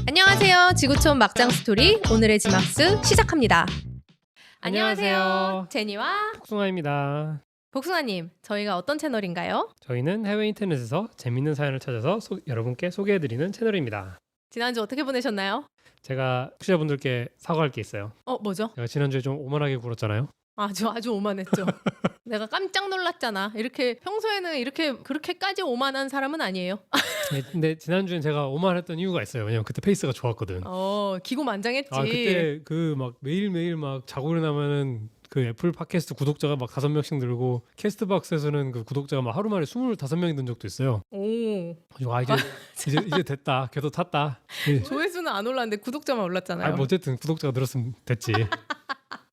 안녕하세요. 지구촌 막장 스토리 오늘의 지막스 시작합니다. 안녕하세요. 제니와 복숭아입니다. 복숭아님, 저희가 어떤 채널인가요? 저희는 해외 인터넷에서 재밌는 사연을 찾아서 여러분께 소개해드리는 채널입니다. 지난주 어떻게 보내셨나요? 제가 청취자분들께 사과할 게 있어요. 뭐죠? 제가 지난주에 좀 오만하게 굴었잖아요. 아주 오만했죠. 내가 깜짝 놀랐잖아. 이렇게 평소에는 이렇게 그렇게까지 오만한 사람은 아니에요. 네, 근데 지난주엔 제가 오만했던 이유가 있어요. 왜냐면 그때 페이스가 좋았거든. 기고만장했지. 그때 그 막 매일매일 막 자고 일어나면은 그 애플 팟캐스트 구독자가 막 5명씩 늘고 캐스트박스에서는 그 구독자가 막 하루 만에 25명이 든 적도 있어요. 이제 됐다. 궤도 탔다. 조회수는 안 올랐는데 구독자만 올랐잖아요. 뭐 어쨌든 구독자가 늘었으면 됐지.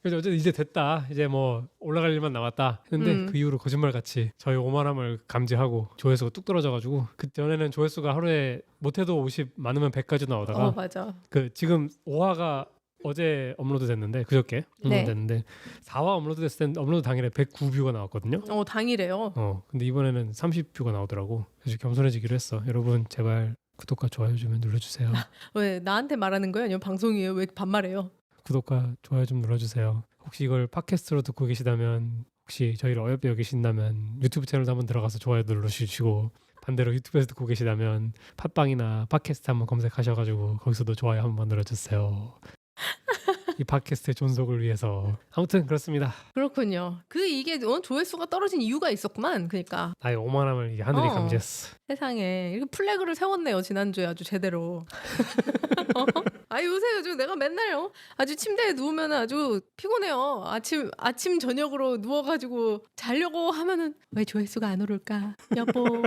그래서 어쨌든 이제 됐다. 이제 뭐 올라갈 일만 남았다 했는데 그 이후로 거짓말같이 저희 오만함을 감지하고 조회수가 뚝 떨어져가지고 그 전에는 조회수가 하루에 못해도 50 많으면 100까지 나오다가 맞아. 그 지금 5화가 어제 업로드 됐는데 그저께 업로드 됐는데 4화 업로드 됐을 때 업로드 당일에 109뷰가 나왔거든요. 당일에요. 근데 이번에는 30뷰가 나오더라고. 그래서 겸손해지기로 했어. 여러분 제발 구독과 좋아요 좀 눌러주세요. 왜 나한테 말하는 거예요? 아니면 방송이에요? 왜 반말해요? 구독과 좋아요 좀 눌러주세요. 혹시 이걸 팟캐스트로 듣고 계시다면 혹시 저희를 어여삐 여기신다면 유튜브 채널도 한번 들어가서 좋아요 눌러주시고 반대로 유튜브에서 듣고 계시다면 팟빵이나 팟캐스트 한번 검색하셔가지고 거기서도 좋아요 한번 눌러주세요. 이 팟캐스트의 존속을 위해서. 아무튼 그렇습니다. 그렇군요. 이게 조회수가 떨어진 이유가 있었구만. 그러니까 나의 오만함을 이게 하늘이 감지했어. 세상에 이렇게 플래그를 세웠네요. 지난주에 아주 제대로. 요새 요즘 내가 맨날 아주 침대에 누우면 아주 피곤해요. 아침 저녁으로 누워가지고 자려고 하면은 왜 조회수가 안 오를까? 여보.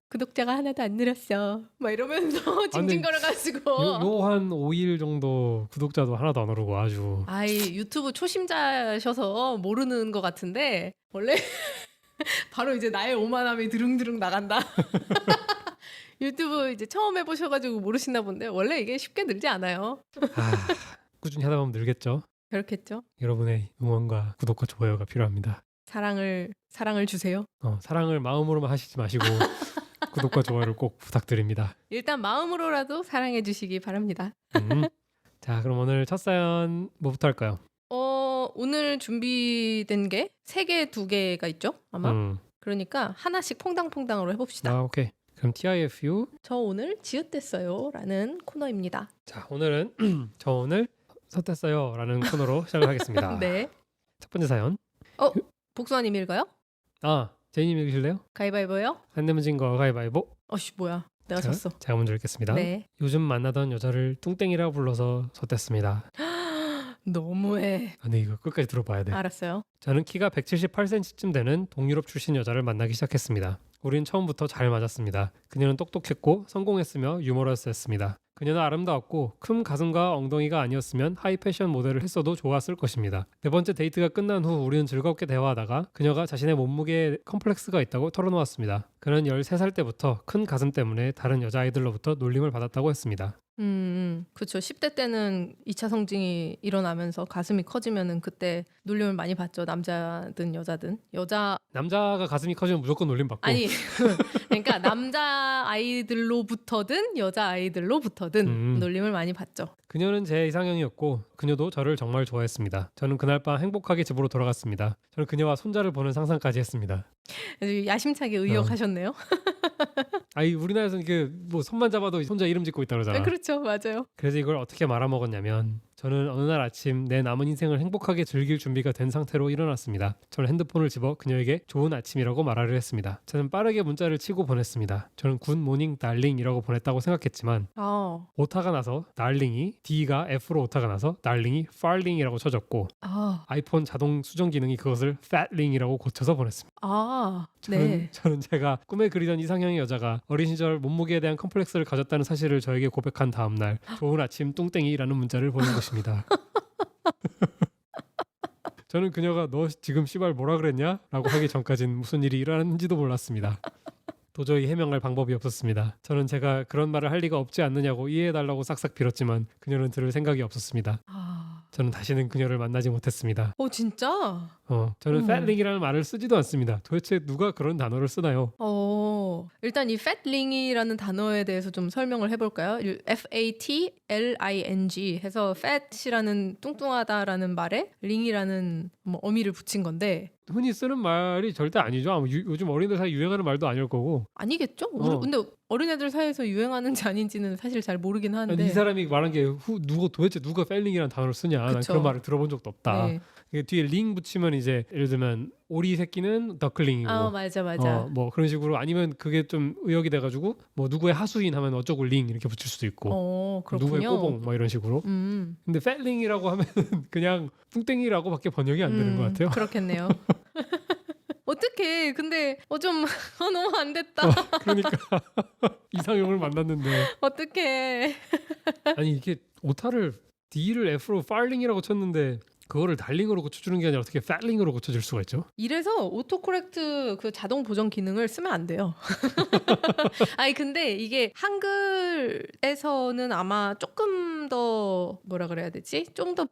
구독자가 하나도 안 늘었어. 막 이러면서 징징거려가지고. 요 한 5일 정도 구독자도 하나도 안 오르고 아주. 유튜브 초심자셔서 모르는 것 같은데 원래 바로 이제 나의 오만함이 드릉드릉 나간다. 유튜브 이제 처음 해보셔가지고 모르시나 본데 원래 이게 쉽게 늘지 않아요. 꾸준히 하다 보면 늘겠죠. 그렇겠죠. 여러분의 응원과 구독과 좋아요가 필요합니다. 사랑을 주세요. 사랑을 마음으로만 하시지 마시고 구독과 좋아요를 꼭 부탁드립니다. 일단 마음으로라도 사랑해 주시기 바랍니다. 자, 그럼 오늘 첫 사연 뭐부터 할까요? 오늘 준비된 게 3개, 2개가 있죠? 아마? 그러니까 하나씩 퐁당퐁당으로 해봅시다. 오케이. 그럼 TIFU. 저 오늘 지읒됐어요 라는 코너입니다. 자, 오늘은 저 오늘 섰댔어요 라는 코너로 시작을 하겠습니다. 네. 첫 번째 사연. 복수아님 읽어요? 제이님 읽으실래요? 가위바위보요? 안 내면 진 거 가위바위보. 뭐야. 내가 졌어. 제가 먼저 읽겠습니다. 네. 요즘 만나던 여자를 뚱땡이라고 불러서 섰댔습니다. 너무해. 근데 이거 끝까지 들어봐야 돼. 알았어요. 저는 키가 178cm쯤 되는 동유럽 출신 여자를 만나기 시작했습니다. 우린 처음부터 잘 맞았습니다. 그녀는 똑똑했고 성공했으며 유머러스했습니다. 그녀는 아름다웠고 큰 가슴과 엉덩이가 아니었으면 하이 패션 모델을 했어도 좋았을 것입니다. 네 번째 데이트가 끝난 후 우리는 즐겁게 대화하다가 그녀가 자신의 몸무게에 컴플렉스가 있다고 털어놓았습니다. 그는 13살 때부터 큰 가슴 때문에 다른 여자아이들로부터 놀림을 받았다고 했습니다. 그렇죠. 10대 때는 2차 성징이 일어나면서 가슴이 커지면은 그때 놀림을 많이 받죠. 남자든 여자든. 남자가 가슴이 커지면 무조건 놀림 받고. 아니 그러니까 남자 아이들로부터든 여자 아이들로부터든 놀림을 많이 받죠. 그녀는 제 이상형이었고 그녀도 저를 정말 좋아했습니다. 저는 그날 밤 행복하게 집으로 돌아갔습니다. 저는 그녀와 손자를 보는 상상까지 했습니다. 야심차게 의역하셨네요. 우리나라에서는 이게 뭐 손만 잡아도 손자 이름 짓고 있다 그러잖아. 그렇죠, 맞아요. 그래서 이걸 어떻게 말아먹었냐면 저는 어느 날 아침 내 남은 인생을 행복하게 즐길 준비가 된 상태로 일어났습니다. 저는 핸드폰을 집어 그녀에게 좋은 아침이라고 말하려 했습니다. 저는 빠르게 문자를 치고 보냈습니다. 저는 굿 모닝 달링이라고 보냈다고 생각했지만 오타가 나서 달링이 D가 F로 오타가 나서 달링이 farling이라고 쳐졌고 아이폰 자동 수정 기능이 그것을 fatling이라고 고쳐서 보냈습니다. 저는 제가 꿈에 그리던 이상형의 여자가 어린 시절 몸무게에 대한 컴플렉스를 가졌다는 사실을 저에게 고백한 다음 날 좋은 아침 뚱땡이라는 문자를 보낸 것입니다. 저는 그녀가 너 지금 씨발 뭐라 그랬냐? 라고 하기 전까진 무슨 일이 일어났는지도 몰랐습니다. 도저히 해명할 방법이 없었습니다. 저는 제가 그런 말을 할 리가 없지 않느냐고 이해해달라고 싹싹 빌었지만 그녀는 들을 생각이 없었습니다. 저는 다시는 그녀를 만나지 못했습니다. 진짜? 저는 음. fat링이라는 말을 쓰지도 않습니다. 도대체 누가 그런 단어를 쓰나요? 일단 이 fat링이라는 단어에 대해서 좀 설명을 해볼까요? fatling 해서 fat이라는 뚱뚱하다라는 말에 링이라는 뭐 어미를 붙인 건데 흔히 쓰는 말이 절대 아니죠. 아마 요즘 어린이들 사이 유행하는 말도 아닐 거고. 아니겠죠? 어. 근데 어린애들 사이에서 유행하는지 아닌지는 사실 잘 모르긴 하는데 이 사람이 말한 게 도대체 누가 펠링이라는 단어를 쓰냐. 난 그쵸. 그런 말을 들어본 적도 없다. 네. 이게 뒤에 링 붙이면 이제 예를 들면 오리 새끼는 더클링이고 맞아. 뭐 그런 식으로 아니면 그게 좀 의역이 돼가지고 뭐 누구의 하수인 하면 어쩌고 링 이렇게 붙일 수도 있고 그렇군요. 누구의 꼬봉 뭐 이런 식으로. 근데 펠링이라고 하면 그냥 뚱땡이라고밖에 번역이 안 되는 것 같아요. 그렇겠네요. 어떡해. 근데 좀 너무 안 됐다. 그러니까 이상형을 만났는데 어떡해. 아니 이게 오타를 D를 F로 팔링이라고 쳤는데 그거를 달링으로 고쳐주는 게 아니라 어떻게 팔링으로 고쳐줄 수가 있죠? 이래서 오토코렉트 그 자동 보정 기능을 쓰면 안 돼요. 아니 근데 이게 한글에서는 아마 조금 더 뭐라 그래야 되지? 좀 더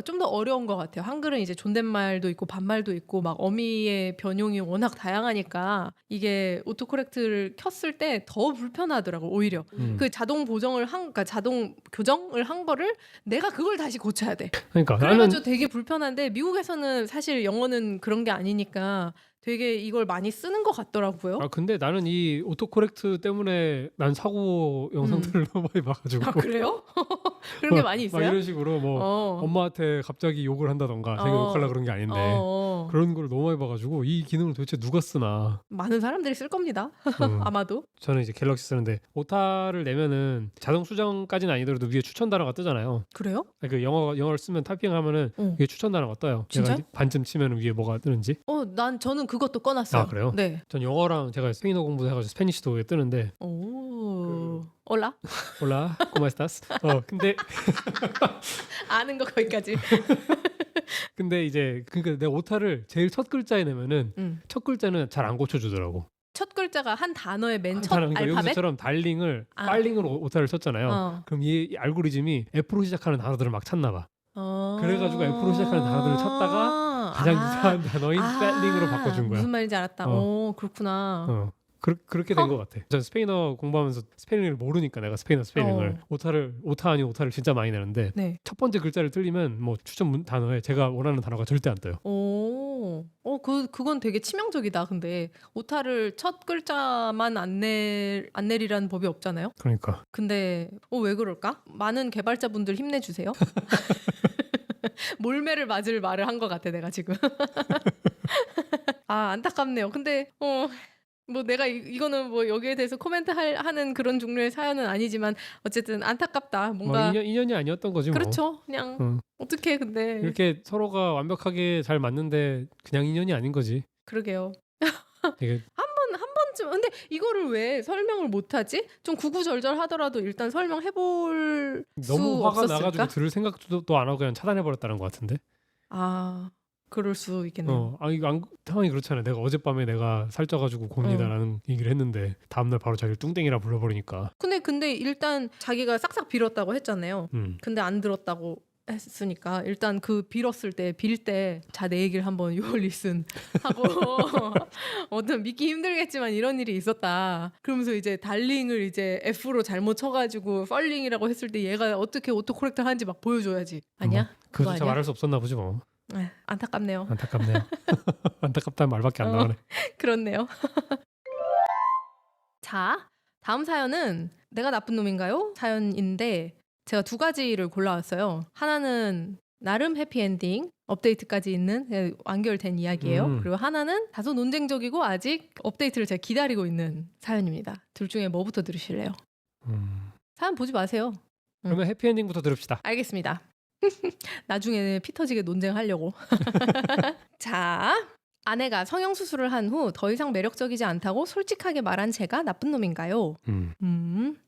좀 더 어려운 것 같아요. 한글은 이제 존댓말도 있고 반말도 있고 막 어미의 변용이 워낙 다양하니까 이게 오토코렉트를 켰을 때 더 불편하더라고 오히려. 그 자동 보정을 그러니까 자동 교정을 한 거를 내가 그걸 다시 고쳐야 돼. 그러니까 그래가지고 되게 불편한데 미국에서는 사실 영어는 그런 게 아니니까 되게 이걸 많이 쓰는 것 같더라고요. 근데 나는 이 오토코렉트 때문에 난 사고 영상들을 너무 많이 봐가지고 그래요? 그런 게 많이 있어요? 막 이런 식으로 뭐 엄마한테 갑자기 욕을 한다던가 자기가 욕하려고 그런 게 아닌데 그런 걸 너무 많이 봐가지고 이 기능을 도대체 누가 쓰나. 많은 사람들이 쓸 겁니다. 아마도. 저는 이제 갤럭시 쓰는데 오타를 내면은 자동 수정까지는 아니더라도 위에 추천 단어가 뜨잖아요. 그래요? 그 영어를 쓰면 타이핑하면은 위에 추천 단어가 떠요. 진짜? 내가 반쯤 치면 위에 뭐가 뜨는지. 저는 그것도 꺼놨어요. 그래요? 네. 전 영어랑 제가 스페인어 공부도 해가지고 스페니쉬도 위에 뜨는데. 올라? 올라, 꼬마스타스. 근데 아는 거 거기까지. 근데 이제 그러니까 내가 오타를 제일 첫 글자에 내면은 첫 글자는 잘 안 고쳐주더라고. 첫 글자가 한 단어의 맨 첫 그러니까 알파벳? 여기서처럼 달링을 팔링으로 오타를 쳤잖아요. 그럼 이 알고리즘이 F로 시작하는 단어들을 막 찾나 봐. 그래가지고 F로 시작하는 단어들을 찾다가 가장 이상한 단어인 팔링으로 바꿔준 거야. 무슨 말인지 알았다. 그렇구나. 그렇게 된 것 같아. 전 스페인어 공부하면서 스페인어를 모르니까 내가 스페인어를 오타 아닌 오타를 진짜 많이 내는데 네. 첫 번째 글자를 틀리면 뭐 추천 단어에 제가 원하는 단어가 절대 안 떠요. 그건 되게 치명적이다. 근데 오타를 첫 글자만 안 내리라는 법이 없잖아요. 그러니까. 근데 왜 그럴까? 많은 개발자분들 힘내주세요. 몰매를 맞을 말을 한 것 같아 내가 지금. 안타깝네요. 근데 뭐 내가 이거는 뭐 여기에 대해서 코멘트 하는 그런 종류의 사연은 아니지만 어쨌든 안타깝다. 뭔가 뭐 인연이 아니었던 거지 뭐. 그렇죠. 그냥 어떻게 근데 이렇게 서로가 완벽하게 잘 맞는데 그냥 인연이 아닌 거지. 그러게요. 되게 한 번쯤 근데 이거를 왜 설명을 못하지? 좀 구구절절 하더라도 일단 설명해볼 수 너무 화가 없었을까? 나가지고 들을 생각도 안 하고 그냥 차단해버렸다는 것 같은데. 그럴 수 있겠네요. 이거 상황이 그렇잖아요. 내가 어젯밤에 내가 살쪄가지고 고민이다라는 얘기를 했는데 다음날 바로 자기를 뚱땡이라 불러버리니까. 근데 일단 자기가 싹싹 빌었다고 했잖아요. 근데 안 들었다고 했으니까 일단 그 빌었을 때 빌 때 자 내 얘기를 한번 요얼 리슨 하고 믿기 힘들겠지만 이런 일이 있었다. 그러면서 이제 달링을 이제 F로 잘못 쳐가지고 펄링이라고 했을 때 얘가 어떻게 오토코렉터 하는지 막 보여줘야지. 아니야? 그거 그조차 아니야? 말할 수 없었나 보지 뭐. 안타깝네요. 안타깝네요. 안타깝다는 말밖에 안 나오네. 그렇네요. 자, 다음 사연은 내가 나쁜 놈인가요? 사연인데 제가 두 가지를 골라왔어요. 하나는 나름 해피엔딩 업데이트까지 있는 완결된 이야기예요. 그리고 하나는 다소 논쟁적이고 아직 업데이트를 제가 기다리고 있는 사연입니다. 둘 중에 뭐부터 들으실래요? 사연 보지 마세요. 그러면 해피엔딩부터 들읍시다. 알겠습니다. 나중에는 피 터지게 논쟁하려고. 자, 아내가 성형수술을 한 후 더 이상 매력적이지 않다고 솔직하게 말한 제가 나쁜 놈인가요?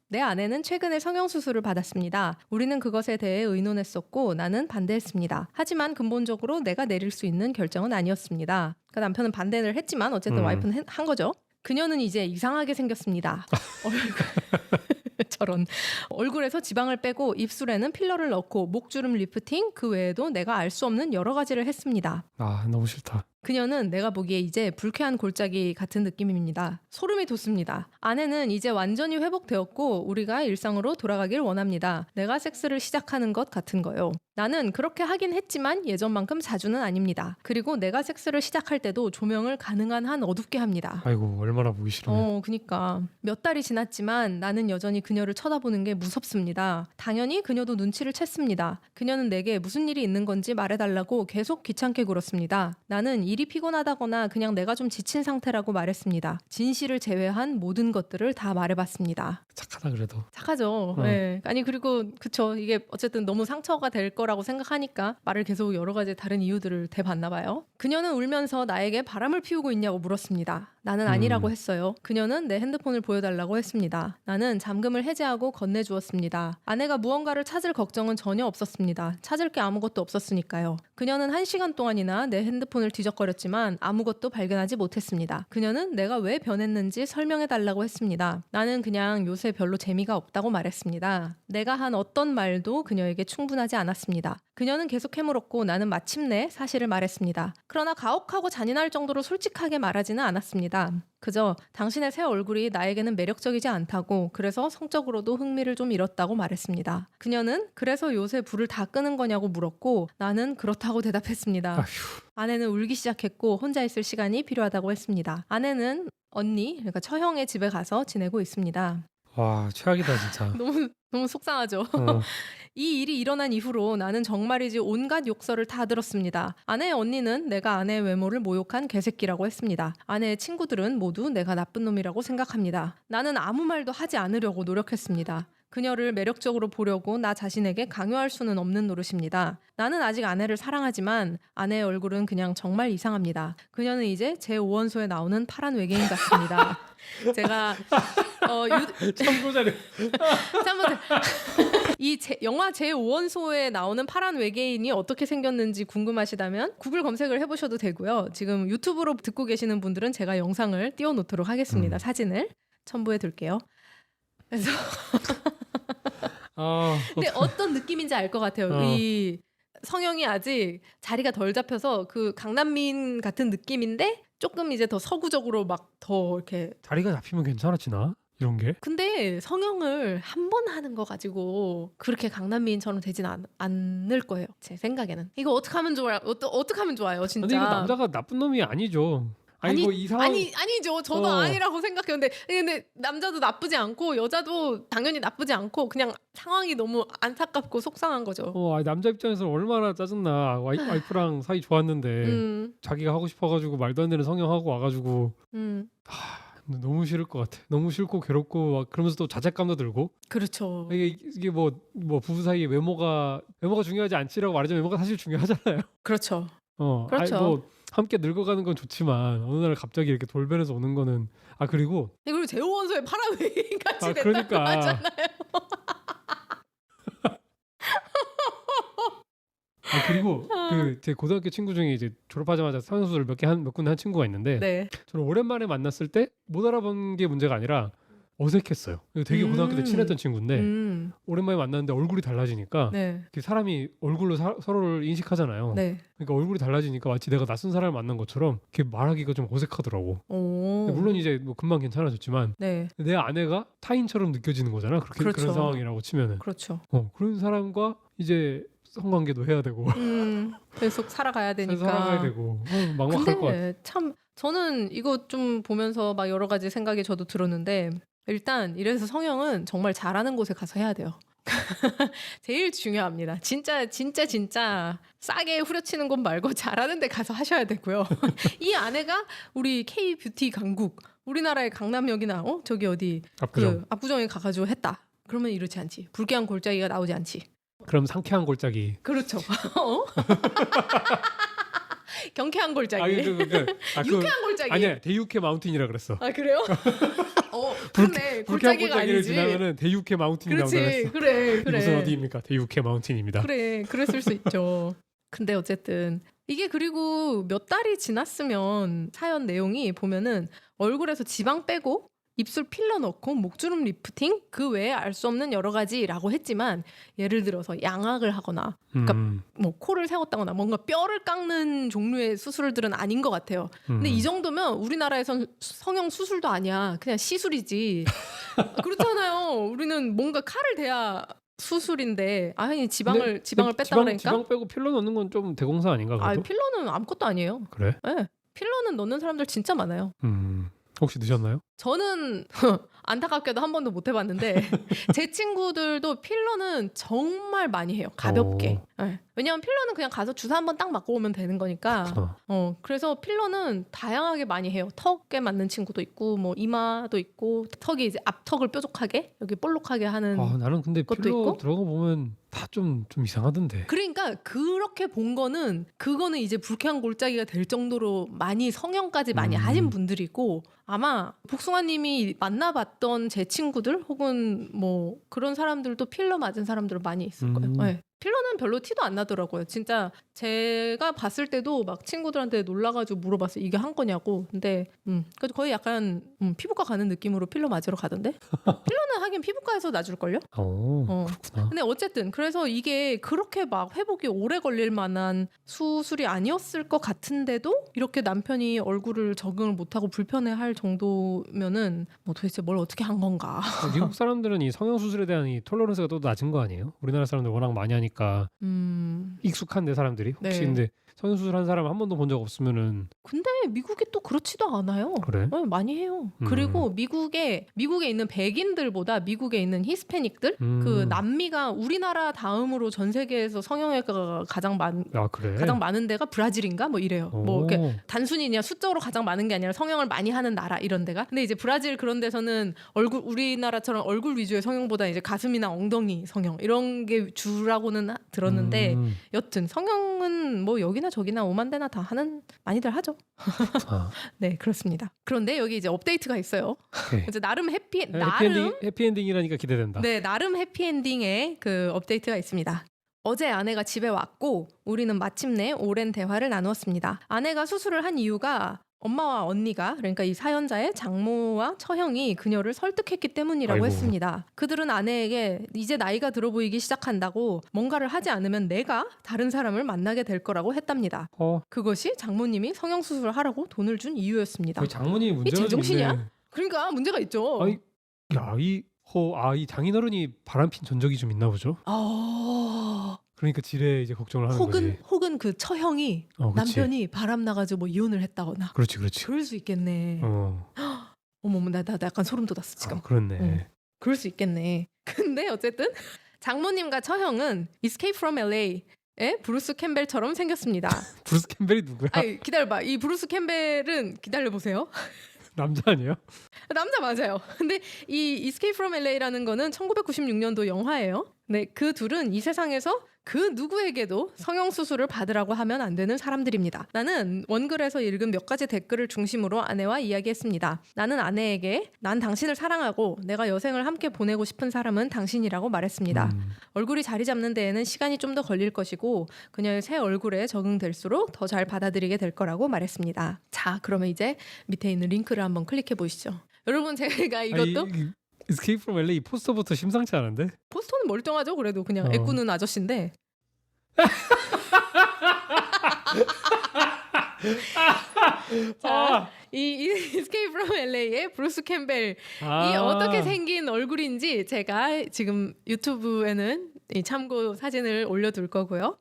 내 아내는 최근에 성형수술을 받았습니다. 우리는 그것에 대해 의논했었고 나는 반대했습니다. 하지만 근본적으로 내가 내릴 수 있는 결정은 아니었습니다. 그러니까 남편은 반대를 했지만 어쨌든 와이프는 한 거죠. 그녀는 이제 이상하게 생겼습니다. 저런. 얼굴에서 지방을 빼고 입술에는 필러를 넣고 목주름 리프팅 그 외에도 내가 알 수 없는 여러 가지를 했습니다. 아 너무 싫다. 그녀는 내가 보기에 이제 불쾌한 골짜기 같은 느낌입니다. 소름이 돋습니다. 아내는 이제 완전히 회복되었고 우리가 일상으로 돌아가길 원합니다. 내가 섹스를 시작하는 것 같은 거요. 나는 그렇게 하긴 했지만 예전만큼 자주는 아닙니다. 그리고 내가 섹스를 시작할 때도 조명을 가능한 한 어둡게 합니다. 아이고 얼마나 보기 싫으면. 그니까 몇 달이 지났지만 나는 여전히 그녀를 쳐다보는 게 무섭습니다. 당연히 그녀도 눈치를 챘습니다. 그녀는 내게 무슨 일이 있는 건지 말해달라고 계속 귀찮게 굴었습니다. 나는 일이 피곤하다거나 그냥 내가 좀 지친 상태라고 말했습니다. 진실을 제외한 모든 것들을 다 말해봤습니다. 착하다 그래도. 착하죠. 네. 아니 그리고 그쵸. 이게 어쨌든 너무 상처가 될 거라고 생각하니까 말을 계속 여러 가지 다른 이유들을 대봤나 봐요. 그녀는 울면서 나에게 바람을 피우고 있냐고 물었습니다. 나는 아니라고 했어요. 그녀는 내 핸드폰을 보여달라고 했습니다. 나는 잠금을 해제하고 건네주었습니다. 아내가 무언가를 찾을 걱정은 전혀 없었습니다. 찾을 게 아무것도 없었으니까요. 그녀는 1시간 동안이나 내 핸드폰을 뒤적거렸지만 아무것도 발견하지 못했습니다. 그녀는 내가 왜 변했는지 설명해달라고 했습니다. 나는 그냥 요새 별로 재미가 없다고 말했습니다. 내가 한 어떤 말도 그녀에게 충분하지 않았습니다. 그녀는 계속 캐물었고 나는 마침내 사실을 말했습니다. 그러나 가혹하고 잔인할 정도로 솔직하게 말하지는 않았습니다. 그저 당신의 새 얼굴이 나에게는 매력적이지 않다고 그래서 성적으로도 흥미를 좀 잃었다고 말했습니다. 그녀는 그래서 요새 불을 다 끄는 거냐고 물었고 나는 그렇다고 대답했습니다. 아휴. 아내는 울기 시작했고 혼자 있을 시간이 필요하다고 했습니다. 아내는 언니, 그러니까 처형의 집에 가서 지내고 있습니다. 와 최악이다 진짜. 너무 속상하죠. 어. 이 일이 일어난 이후로 나는 정말이지 온갖 욕설을 다 들었습니다. 아내의 언니는 내가 아내의 외모를 모욕한 개새끼라고 했습니다. 아내의 친구들은 모두 내가 나쁜 놈이라고 생각합니다. 나는 아무 말도 하지 않으려고 노력했습니다. 그녀를 매력적으로 보려고 나 자신에게 강요할 수는 없는 노릇입니다. 나는 아직 아내를 사랑하지만 아내의 얼굴은 그냥 정말 이상합니다. 그녀는 이제 제 오원소에 나오는 파란 외계인 같습니다. 제가 참고자료. 영화 제5원소에 나오는 파란 외계인이 어떻게 생겼는지 궁금하시다면 구글 검색을 해보셔도 되고요. 지금 유튜브로 듣고 계시는 분들은 제가 영상을 띄워놓도록 하겠습니다. 사진을 첨부해 둘게요. 그래서 근데 어떤 느낌인지 알 것 같아요. 이 성형이 아직 자리가 덜 잡혀서 그 강남민 같은 느낌인데 조금 이제 더 서구적으로 막 더 이렇게 다리가 잡히면 괜찮아지나? 이런 게? 근데 성형을 한 번 하는 거 가지고 그렇게 강남미인처럼 되진 않을 거예요. 제 생각에는. 이거 어떻게 하면 좋아요? 어떻게 하면 좋아요, 진짜. 근데 이거 남자가 나쁜 놈이 아니죠. 아니 뭐 이 상황 아니죠. 저도 아니라고 생각해요. 근데 남자도 나쁘지 않고 여자도 당연히 나쁘지 않고 그냥 상황이 너무 안타깝고 속상한 거죠. 남자 입장에서 얼마나 짜증나. 와이프랑 사이 좋았는데 자기가 하고 싶어가지고 말도 안 되는 성형하고 와가지고 너무 싫을 것 같아. 너무 싫고 괴롭고 막 그러면서 또 자책감도 들고. 그렇죠. 이게 뭐 부부 사이에 외모가 중요하지 않지라고 말하자면 외모가 사실 중요하잖아요. 그렇죠. 그렇죠. 뭐 함께 늙어가는 건 좋지만 어느 날 갑자기 이렇게 돌변해서 오는 거는 그리고 제5원소의 파란 외계인 같이 된다고 그러니까. 하잖아요. 그리고 제 고등학교 친구 중에 이제 졸업하자마자 성형수술 몇 군데 한 친구가 있는데 네. 저는 오랜만에 만났을 때 못 알아본 게 문제가 아니라 어색했어요. 되게 고등학교 때 친했던 친구인데 오랜만에 만났는데 얼굴이 달라지니까 네. 사람이 얼굴로 서로를 인식하잖아요. 네. 그러니까 얼굴이 달라지니까 마치 내가 낯선 사람을 만난 것처럼 이렇게 말하기가 좀 어색하더라고. 물론 이제 뭐 금방 괜찮아졌지만 네. 내 아내가 타인처럼 느껴지는 거잖아. 그런 상황이라고 치면은. 그렇죠. 그런 사람과 이제 성관계도 해야 되고 계속 살아가야 되니까. 살아가야 되고 막막할 것 같아. 참 저는 이거 좀 보면서 막 여러 가지 생각이 저도 들었는데 일단 이래서 성형은 정말 잘하는 곳에 가서 해야 돼요. 제일 중요합니다. 진짜 싸게 후려치는 곳 말고 잘하는 데 가서 하셔야 되고요. 이 아내가 우리 K-뷰티 강국 우리나라의 강남역이나 저기 어디 압구정에 가가지고 했다. 그러면 이렇지 않지. 불쾌한 골짜기가 나오지 않지. 그럼 상쾌한 골짜기. 그렇죠. 경쾌한 골짜기. 유쾌한 골짜기. 아니야, 대유쾌 마운틴이라 그랬어. 그래요? 그러네. 골짜기가 아니지. 지나면은 대유쾌 마운틴이 나온다 그랬어. 그래. 무슨 어디입니까? 대유쾌 마운틴입니다. 그래, 그랬을 수 있죠. 근데 어쨌든 이게 그리고 몇 달이 지났으면 사연 내용이 보면은 얼굴에서 지방 빼고 입술 필러 넣고 목주름 리프팅 그 외에 알 수 없는 여러 가지라고 했지만 예를 들어서 양악을 하거나 그러니까 뭐 코를 세웠다거나 뭔가 뼈를 깎는 종류의 수술들은 아닌 것 같아요. 근데 이 정도면 우리나라에선 성형 수술도 아니야. 그냥 시술이지. 그렇잖아요. 우리는 뭔가 칼을 대야 수술인데 아니 지방을 뺐다 그러니까 지방 빼고 필러 넣는 건 좀 대공사 아닌가 아 그래도? 필러는 아무것도 아니에요. 그래? 네. 필러는 넣는 사람들 진짜 많아요. 혹시 넣으셨나요? 저는 안타깝게도 한 번도 못 해봤는데 제 친구들도 필러는 정말 많이 해요. 가볍게. 네. 왜냐하면 필러는 그냥 가서 주사 한번 딱 맞고 오면 되는 거니까. 그래서 필러는 다양하게 많이 해요. 턱에 맞는 친구도 있고 뭐 이마도 있고 턱이 이제 앞턱을 뾰족하게 여기 볼록하게 하는 나는 근데 것도 필러 있고. 들어가 보면 다 좀 이상하던데. 그러니까 그렇게 본 거는 그거는 이제 불쾌한 골짜기가 될 정도로 많이 성형까지 많이 하신 분들이고 아마 복숭아님이 만나봤던 제 친구들 혹은 뭐 그런 사람들도 필러 맞은 사람들 많이 있을 거예요. 네. 필러는 별로 티도 안 나더라고요. 진짜 제가 봤을 때도 막 친구들한테 놀라가지고 물어봤어요. 이게 한 거냐고. 근데 그래도 거의 약간 피부과 가는 느낌으로 필러 맞으러 가던데. 필러는 하긴 피부과에서 놔줄걸요? 그렇구나. 근데 어쨌든 그래서 이게 그렇게 막 회복이 오래 걸릴 만한 수술이 아니었을 것 같은데도 이렇게 남편이 얼굴을 적응을 못하고 불편해할 정도면은 뭐 도대체 뭘 어떻게 한 건가. 미국 사람들은 이 성형 수술에 대한 이 톨러런스가 또 낮은 거 아니에요? 우리나라 사람들 워낙 많이 하니까 익숙한데 사람들이 혹시 네. 근데 성형 수술한 사람 한 번도 본 적 없으면은 근데 미국이 또 그렇지도 않아요. 그래? 네, 많이 해요. 그리고 미국에 있는 백인들보다 미국에 있는 히스패닉들 그 남미가 우리나라 다음으로 전 세계에서 성형외과가 가장 그래? 가장 많은 데가 브라질인가 뭐 이래요. 뭐 이렇게 단순히 그냥 숫자로 가장 많은 게 아니라 성형을 많이 하는 나라 이런 데가. 근데 이제 브라질 그런 데서는 우리나라처럼 얼굴 위주의 성형보다 이제 가슴이나 엉덩이 성형 이런 게 주라고는 들었는데 여튼 성형은 뭐 여기나 저기나 오만 데나 다 많이들 하죠. 네, 그렇습니다. 그런데 여기 이제 업데이트가 있어요. 이제 나름 해피엔딩이라니까 기대된다. 네, 나름 해피엔딩의 그 업데이트가 있습니다. 어제 아내가 집에 왔고 우리는 마침내 오랜 대화를 나누었습니다. 아내가 수술을 한 이유가 엄마와 언니가 그러니까 이 사연자의 장모와 처형이 그녀를 설득했기 때문이라고 아이고. 했습니다. 그들은 아내에게 이제 나이가 들어 보이기 시작한다고 뭔가를 하지 않으면 내가 다른 사람을 만나게 될 거라고 했답니다. 그것이 장모님이 성형수술을 하라고 돈을 준 이유였습니다. 그 장모님이 이 문제가 좀 제정신이야? 있네. 그러니까 문제가 있죠. 이 장인어른이 바람핀 전적이 좀 있나 보죠. 그러니까 지레 이제 걱정을 하는 거지. 혹은 그 처형이 그치. 남편이 바람 나가지고 뭐 이혼을 했다거나. 그렇지. 그럴 수 있겠네. 어머머 나 약간 소름 돋았어 지금. 그렇네. 그럴 수 있겠네. 근데 어쨌든 장모님과 처형은 Escape from LA의 브루스 캠벨처럼 생겼습니다. 브루스 캠벨이 누구야? 아니 기다려봐. 이 브루스 캠벨은 기다려보세요. 남자 아니에요? 남자 맞아요. 근데 이 Escape from LA라는 거는 1996년도 영화예요. 네, 그 둘은 이 세상에서 그 누구에게도 성형수술을 받으라고 하면 안 되는 사람들입니다. 나는 원글에서 읽은 몇 가지 댓글을 중심으로 아내와 이야기했습니다. 나는 아내에게 난 당신을 사랑하고 내가 여생을 함께 보내고 싶은 사람은 당신이라고 말했습니다. 얼굴이 자리 잡는 데에는 시간이 좀 더 걸릴 것이고 그녀의 새 얼굴에 적응될수록 더 잘 받아들이게 될 거라고 말했습니다. 자, 그러면 이제 밑에 있는 링크를 한번 클릭해 보시죠. 여러분 제가 이것도 Escape from LA 포스터부터 심상치 않은데? 포스터는 멀쩡하죠. 그래도 그냥 애꾸는 아저씨인데. 자, 이 Escape from LA의 브루스 캠벨이 어떻게 생긴 얼굴인지 제가 지금 유튜브에는 이 참고 사진을 올려둘 거고요.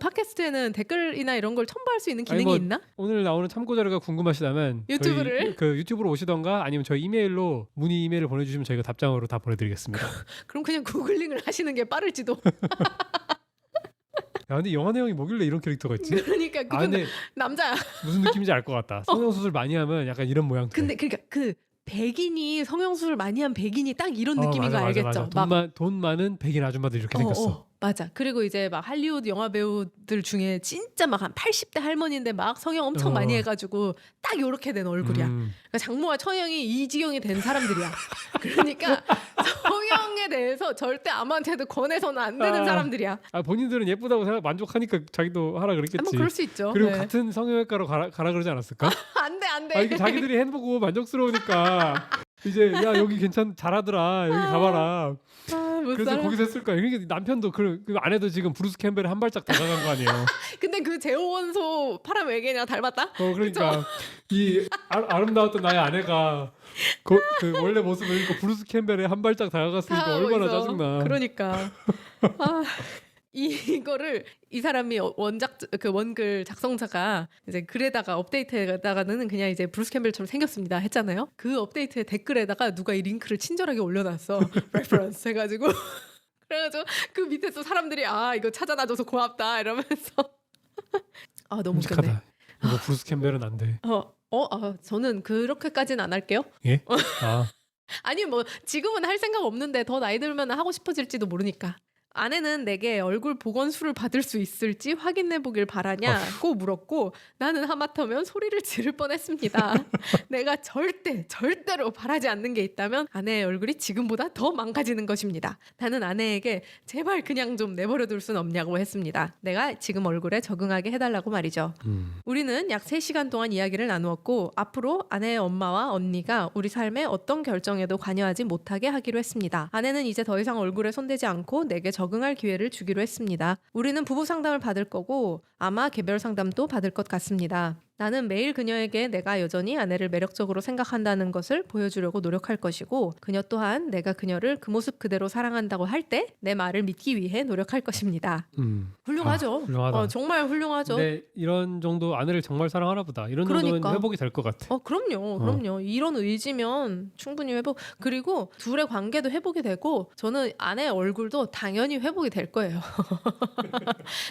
팟캐스트에는 댓글이나 이런 걸 첨부할 수 있는 기능이 있나? 오늘 나오는 참고 자료가 궁금하시다면 유튜브를 유튜브로 오시던가 아니면 저희 이메일로 문의 이메일을 보내주시면 저희가 답장으로 다 보내드리겠습니다. 그럼 그냥 구글링을 하시는 게 빠를지도. 야, 근데 영화 내용이 뭐길래 이런 캐릭터가 있지? 그러니까 그건 남자야. 무슨 느낌인지 알 것 같다. 성형수술 많이 하면 약간 이런 모양. 근데 그러니까 그 백인이 성형수술 많이 한 백인이 딱 이런 느낌인 거 알겠죠? 맞아. 돈 많은 백인 아줌마들 이렇게 생겼어. 맞아. 그리고 이제 막 할리우드 영화 배우들 중에 진짜 막 한 80대 할머니인데 막 성형 엄청 많이 해가지고 딱 요렇게 된 얼굴이야. 그러니까 장모와 처형이 이 지경이 된 사람들이야. 그러니까 성형에 대해서 절대 아무한테도 권해서는 안 되는 사람들이야. 본인들은 예쁘다고 만족하니까 자기도 하라 그랬겠지. 뭐 그럴 수 있죠. 그리고 같은 성형외과로 가라 그러지 않았을까? 안 돼. 이게 자기들이 해보고 만족스러우니까 이제 야 여기 잘하더라 여기 가봐라. 못 그래서 살아. 거기서 했을 거야. 그러니까 남편도 그 아내도 지금 브루스 캠벨에 한 발짝 다가간 거 아니에요. 근데 그 제오원소 파란 외계인이랑 닮았다? 그러니까 이 아름다웠던 나의 아내가 그 원래 모습을 잃고 브루스 캠벨에 한 발짝 다가갔으니까 다가오고 얼마나 있어. 짜증나. 그러니까 아, 이거를 이 사람이 원작 그 원글 작성자가 이제 글에다가 업데이트에다가는 그냥 이제 브루스 캠벨처럼 생겼습니다 했잖아요. 그 업데이트의 댓글에다가 누가 이 링크를 친절하게 올려놨어. 레퍼런스 해가지고 그래가지고 그 밑에서 사람들이 아 이거 찾아놔줘서 고맙다 이러면서 아 너무 웃겼네. 끔찍하다. 이거 브루스 캠벨은 안 돼. 저는 그렇게까지는 안 할게요. 예? 아 아니 뭐 지금은 할 생각 없는데 더 나이 들면 하고 싶어질지도 모르니까. 아내는 내게 얼굴 보건술을 받을 수 있을지 확인해 보길 바라냐고 물었고 나는 하마터면 소리를 지를 뻔했습니다. 내가 절대로 바라지 않는 게 있다면 아내의 얼굴이 지금보다 더 망가지는 것입니다. 나는 아내에게 제발 그냥 좀 내버려 둘 순 없냐고 했습니다. 내가 지금 얼굴에 적응하게 해달라고 말이죠. 우리는 약 3시간 동안 이야기를 나누었고 앞으로 아내의 엄마와 언니가 우리 삶의 어떤 결정에도 관여하지 못하게 하기로 했습니다. 아내는 이제 더 이상 얼굴에 손대지 않고 내게 적응할 기회를 주기로 했습니다. 우리는 부부 상담을 받을 거고 아마 개별 상담도 받을 것 같습니다. 나는 매일 그녀에게 내가 여전히 아내를 매력적으로 생각한다는 것을 보여주려고 노력할 것이고 그녀 또한 내가 그녀를 그 모습 그대로 사랑한다고 할 때 내 말을 믿기 위해 노력할 것입니다. 훌륭하죠. 훌륭하다. 정말 훌륭하죠. 근데 이런 정도 아내를 정말 사랑하나 보다. 이런 정도는 그러니까. 회복이 될 것 같아. 그럼요. 이런 의지면 충분히 회복. 그리고 둘의 관계도 회복이 되고 저는 아내의 얼굴도 당연히 회복이 될 거예요.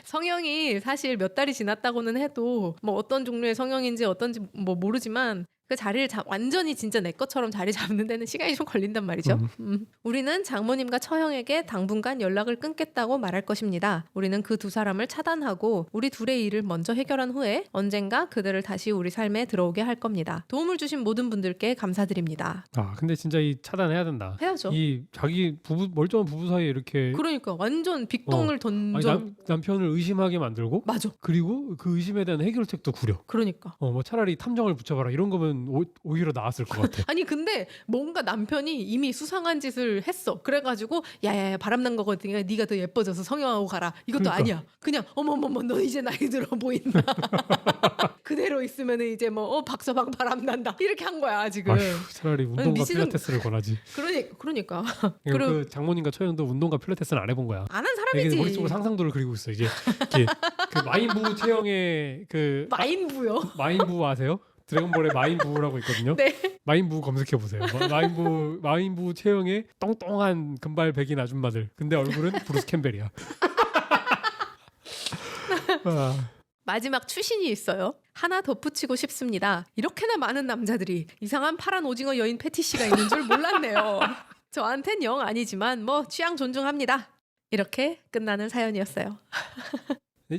성형이 사실 몇 달이 지났다고는 해도 뭐 어떤 종류의 성형인지 어떤지 뭐 모르지만 그 자리를 완전히 진짜 내 것처럼 자리 잡는 데는 시간이 좀 걸린단 말이죠. 우리는 장모님과 처형에게 당분간 연락을 끊겠다고 말할 것입니다. 우리는 그 두 사람을 차단하고 우리 둘의 일을 먼저 해결한 후에 언젠가 그들을 다시 우리 삶에 들어오게 할 겁니다. 도움을 주신 모든 분들께 감사드립니다. 근데 진짜 이 차단해야 된다. 해야죠. 이 자기 멀쩡한 부부 사이에 이렇게 그러니까 완전 빅동을 던져. 남편을 의심하게 만들고 맞아. 그리고 그 의심에 대한 해결책도 구려. 그러니까. 뭐 차라리 탐정을 붙여봐라 이런 거면 오히려 나았을 것 같아. 아니 근데 뭔가 남편이 이미 수상한 짓을 했어. 그래가지고 야야야 바람난 거거든요. 네가 더 예뻐져서 성형하고 가라. 이것도 그러니까. 아니야. 그냥 어머머머 너 이제 나이 들어 보인다. 그대로 있으면 이제 뭐 박서방 바람난다. 이렇게 한 거야 지금. 차라리 운동과 미치는- 필라테스를 권하지. 그러니까. 그리고 그 장모님과 처형도 운동과 필라테스는 안 해본 거야. 안 한 되게 사람이지. 머릿속으로 상상도를 그리고 있어. 이제 이렇게 그 마인부 체형의 그 마인부요. 마인부 아세요? 드래곤볼에 마인부라고 있거든요. 네. 마인부 검색해 보세요. 마인부 체형의 똥똥한 금발 백인 아줌마들. 근데 얼굴은 브루스 캠벨이야. 마지막 추신이 있어요. 하나 덧붙이고 싶습니다. 이렇게나 많은 남자들이 이상한 파란 오징어 여인 패티시가 있는 줄 몰랐네요. 저한텐 영 아니지만 뭐 취향 존중합니다. 이렇게 끝나는 사연이었어요.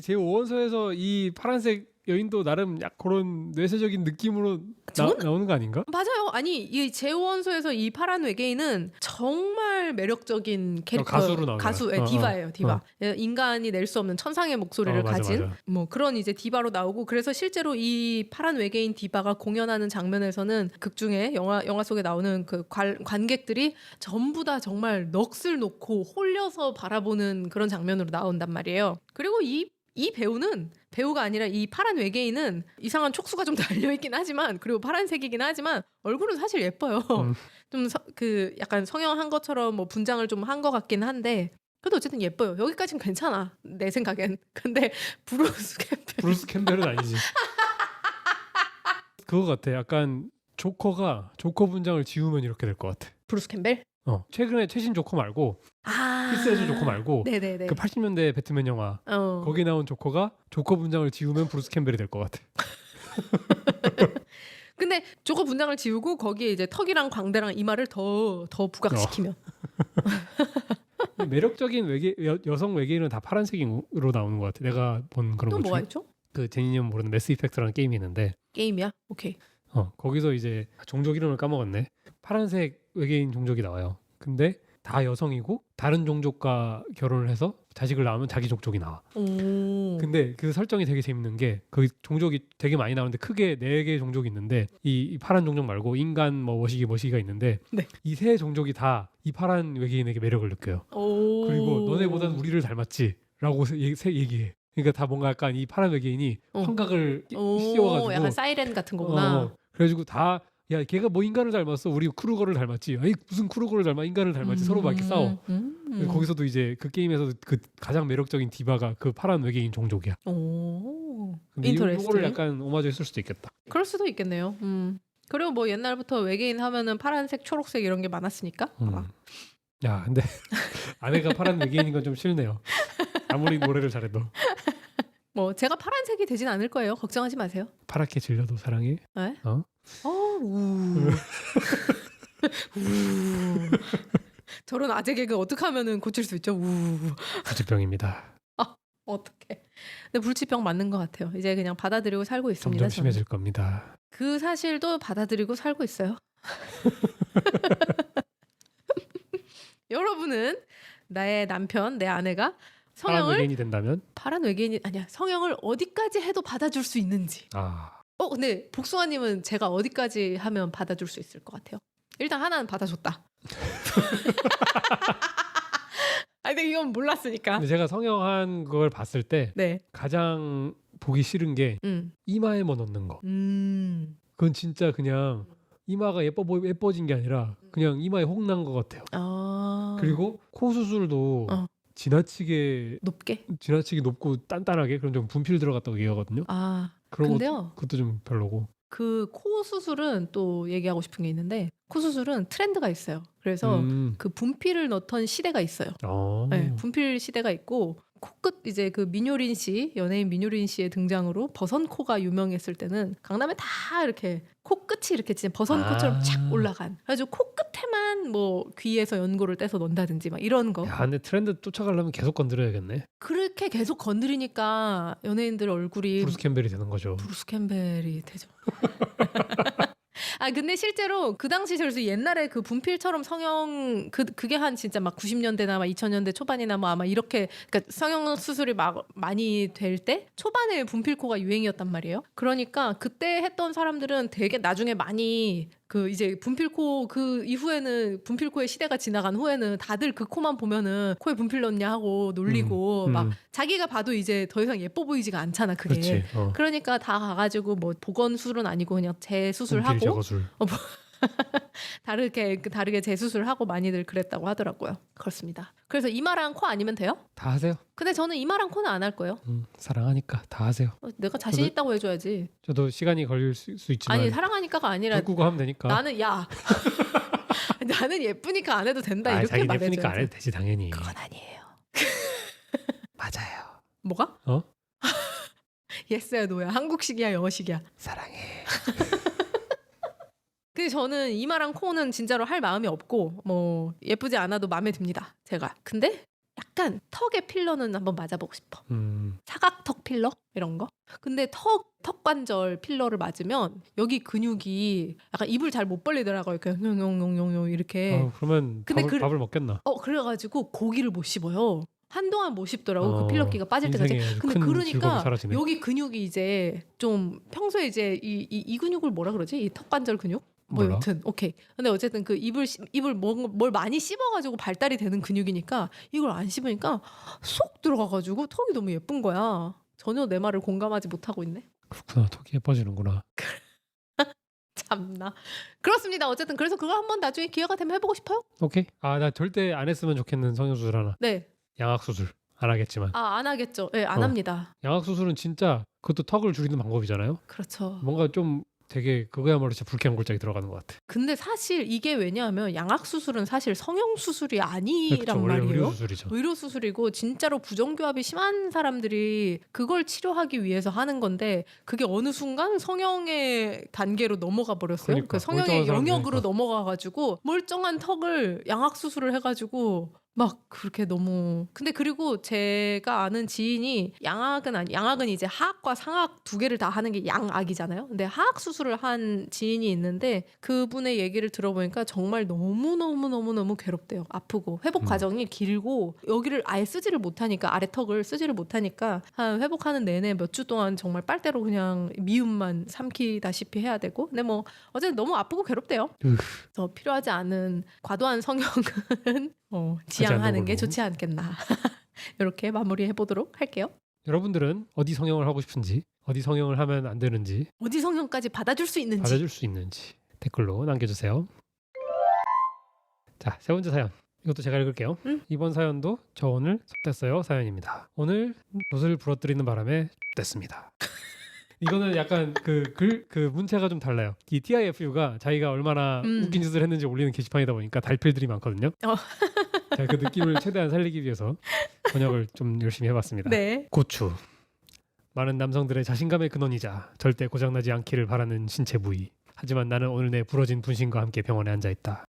제 5원서에서 이 파란색 여인도 나름 약 그런 뇌세적인 느낌으로 나오는 거 아닌가? 맞아요. 아니 이 제오원소에서 이 파란 외계인은 정말 매력적인 캐릭터, 가수로 나오는 가수, 거야. 디바예요. 디바. 인간이 낼 수 없는 천상의 목소리를 맞아, 가진 맞아. 뭐 그런 이제 디바로 나오고 그래서 실제로 이 파란 외계인 디바가 공연하는 장면에서는 극 중에 영화 속에 나오는 그 관객들이 전부 다 정말 넋을 놓고 홀려서 바라보는 그런 장면으로 나온단 말이에요. 그리고 이 배우가 아니라 이 파란 외계인은 이상한 촉수가 좀 달려있긴 하지만 그리고 파란색이긴 하지만 얼굴은 사실 예뻐요. 좀 그 약간 성형한 것처럼 뭐 분장을 좀 한 것 같긴 한데 그래도 어쨌든 예뻐요. 여기까진 괜찮아 내 생각엔. 근데 브루스 캠벨은 아니지. 그거 같아. 약간 조커가 조커 분장을 지우면 이렇게 될 것 같아. 브루스 캠벨? 최근에 최신 조커 말고 히스레저 조커 말고 네네네. 그 80년대 배트맨 영화 거기 나온 조커가 조커 분장을 지우면 브루스 캠벨이 될 것 같아. 근데 조커 분장을 지우고 거기에 이제 턱이랑 광대랑 이마를 더 부각시키면 매력적인 여성 외계인은 다 파란색으로 나오는 것 같아. 내가 본 그런 또 것 뭐가 중에 있죠? 그 제니님 모르는 매스 이펙트라는 게임이 있는데 게임이야? 오케이. 거기서 이제 종족 이름을 까먹었네. 파란색 외계인 종족이 나와요. 근데 다 여성이고 다른 종족과 결혼을 해서 자식을 낳으면 자기 종족이 나와. 오. 근데 그 설정이 되게 재밌는 게 그 종족이 되게 많이 나오는데 크게 4개의 종족이 있는데 이 파란 종족 말고 인간 뭐 머시기가 있는데 네. 이 세 종족이 다 이 파란 외계인에게 매력을 느껴요. 오. 그리고 너네보단 우리를 닮았지라고 얘기해. 그러니까 다 뭔가 약간 이 파란 외계인이 환각을 씌워가지고 약간 사이렌 같은 거구나. 그래가지고 다 야 걔가 뭐 인간을 닮았어 우리 크루거를 닮았지 아니 무슨 크루거를 닮아 인간을 닮았지 서로 막 이렇게 싸워. 거기서도 이제 그 게임에서 그 가장 매력적인 디바가 그 파란 외계인 종족이야. 오. 근데 인터레스팅. 이거를 약간 오마주했을 수도 있겠다. 그럴 수도 있겠네요. 그리고 뭐 옛날부터 외계인 하면은 파란색, 초록색 이런 게 많았으니까. 아마. 야 근데 아내가 파란 외계인인 건 좀 싫네요. 아무리 노래를 잘해도. 뭐 제가 파란색이 되진 않을 거예요. 걱정하지 마세요. 파랗게 질려도 사랑해. 네? 어? 우. 저런 아재 개그 어떻게 하면은 고칠 수 있죠? 우. 부지병입니다. 어떻게? 근데 불치병 맞는 것 같아요. 이제 그냥 받아들이고 살고 있습니다. 점점 심해질 겁니다. 그 사실도 받아들이고 살고 있어요. 여러분은 나의 남편, 내 아내가 파란 성형을 외계인이 된다면? 파란 외계인이 아니야. 성형을 어디까지 해도 받아줄 수 있는지. 근데 복숭아님은 제가 어디까지 하면 받아줄 수 있을 것 같아요? 일단 하나는 받아줬다. 아니 근데 이건 몰랐으니까. 근데 제가 성형한 걸 봤을 때 네. 가장 보기 싫은 게 이마에 뭐 넣는 거. 그건 진짜 그냥 이마가 예뻐진 게 아니라 그냥 이마에 혹 난 것 같아요. 그리고 코 수술도 지나치게 높고 단단하게 그런 좀 분필 들어갔다고 얘기하거든요. 근데요. 그것도 좀 별로고. 그 코 수술은 또 얘기하고 싶은 게 있는데 코 수술은 트렌드가 있어요. 그래서 그 분필을 넣던 시대가 있어요. 네, 분필 시대가 있고 코끝 이제 그 민효린 씨 연예인 민효린 씨의 등장으로 버선 코가 유명했을 때는 강남에 다 이렇게 코끝이 이렇게 진짜 버선 코처럼 착 올라간. 그래가지고 코끝에만 뭐 귀에서 연고를 떼서 넣는다든지 막 이런 거. 야, 근데 트렌드 쫓아가려면 계속 건드려야겠네. 그렇게 계속 건드리니까 연예인들 얼굴이 브루스 캠벨이 되는 거죠. 브루스 캠벨이 되죠. 근데 실제로 그 당시 그래서 옛날에 그 분필처럼 성형 그게 한 진짜 막 90년대나 막 2000년대 초반이나 뭐 아마 이렇게 그러니까 성형 수술이 막 많이 될 때 초반에 분필코가 유행이었단 말이에요. 그러니까 그때 했던 사람들은 되게 나중에 많이 그 이제 분필코 그 이후에는 분필코의 시대가 지나간 후에는 다들 그 코만 보면은 코에 분필 넣냐 하고 놀리고 막 자기가 봐도 이제 더 이상 예뻐 보이지가 않잖아 그게. 그렇지, 그러니까 다 가가지고 뭐 보건 수술은 아니고 그냥 재수술하고 제거술. 다르게 재수술하고 많이들 그랬다고 하더라고요. 그렇습니다. 그래서 이마랑 코 아니면 돼요? 다 하세요. 근데 저는 이마랑 코는 안 할 거예요. 사랑하니까 다 하세요. 내가 자신 있다고 해줘야지. 저도 시간이 걸릴 수 있지만 아니 사랑하니까가 아니라 불 끄고 하면 되니까. 나는 나는 예쁘니까 안 해도 된다 이렇게 자기 말해줘야지. 예쁘니까 안 해도 되지 당연히. 그건 아니에요. 맞아요. 뭐가? 예스야 노야. 한국식이야 영어식이야. 사랑해. 근데 저는 이마랑 코는 진짜로 할 마음이 없고 뭐 예쁘지 않아도 마음에 듭니다. 제가. 근데 약간 턱에 필러는 한번 맞아보고 싶어. 사각턱 필러 이런 거. 근데 턱 관절 필러를 맞으면 여기 근육이 약간 입을 잘 못 벌리더라고요. 이렇게 용용용용용 이렇게. 그러면 근데 밥을 먹겠나? 그래가지고 고기를 못 씹어요. 한동안 못 씹더라고. 그 필러기가 빠질 때까지. 근데 그러니까 여기 근육이 이제 좀 평소에 이제 이 근육을 뭐라 그러지? 이 턱 관절 근육? 뭐 몰라. 여튼 오케이. 근데 어쨌든 그 입을 뭘 많이 씹어가지고 발달이 되는 근육이니까 이걸 안 씹으니까 쏙 들어가가지고 턱이 너무 예쁜 거야. 전혀 내 말을 공감하지 못하고 있네. 그렇구나. 턱이 예뻐지는구나. 참나. 그렇습니다. 어쨌든 그래서 그거 한번 나중에 기회가 되면 해보고 싶어요. 오케이. 나 절대 안 했으면 좋겠는 성형수술 하나. 네. 양악수술. 안 하겠지만. 안 하겠죠. 네, 안 합니다. 양악수술은 진짜 그것도 턱을 줄이는 방법이잖아요. 그렇죠. 뭔가 좀 되게 그거야말로 진짜 불쾌한 골짜기 들어가는 것 같아. 근데 사실 이게 왜냐하면 양악 수술은 사실 성형 수술이 아니란 그렇죠. 말이에요. 의료 수술이죠. 의료 수술이고 진짜로 부정교합이 심한 사람들이 그걸 치료하기 위해서 하는 건데 그게 어느 순간 성형의 단계로 넘어가 버렸어요. 그러니까, 그 성형의 멀쩡한 영역으로 사람들이니까. 넘어가 가지고 멀쩡한 턱을 양악 수술을 해가지고 막 그렇게 너무 근데 그리고 제가 아는 지인이 양악은 이제 하악과 상악 두 개를 다 하는 게 양악이잖아요. 근데 하악 수술을 한 지인이 있는데 그분의 얘기를 들어보니까 정말 너무 괴롭대요. 아프고 회복 음. 과정이 길고 여기를 아예 쓰지를 못하니까 아래 턱을 쓰지를 못하니까 한 회복하는 내내 몇 주 동안 정말 빨대로 그냥 미움만 삼키다시피 해야 되고 근데 뭐 어쨌든 너무 아프고 괴롭대요. 그래서 필요하지 않은 과도한 성형은 지양하는 게 걸로. 좋지 않겠나. 이렇게 마무리해 보도록 할게요. 여러분들은 어디 성형을 하고 싶은지, 어디 성형을 하면 안 되는지, 어디 성형까지 받아줄 수 있는지. 받아줄 수 있는지 댓글로 남겨주세요. 자, 세 번째 사연. 이것도 제가 읽을게요. 이번 사연도 저 오늘 됐어요 사연입니다. 오늘 돛을 부러뜨리는 바람에 됐습니다. 이거는 약간 그 문체가 좀 달라요. 이 TIFU가 자기가 얼마나 웃긴 짓을 했는지 올리는 게시판이다 보니까 달필들이 많거든요. 제가 그 느낌을 최대한 살리기 위해서 번역을 좀 열심히 해봤습니다. 네. 고추. 많은 남성들의 자신감의 근원이자 절대 고장나지 않기를 바라는 신체 부위. 하지만 나는 오늘 내 부러진 분신과 함께 병원에 앉아있다.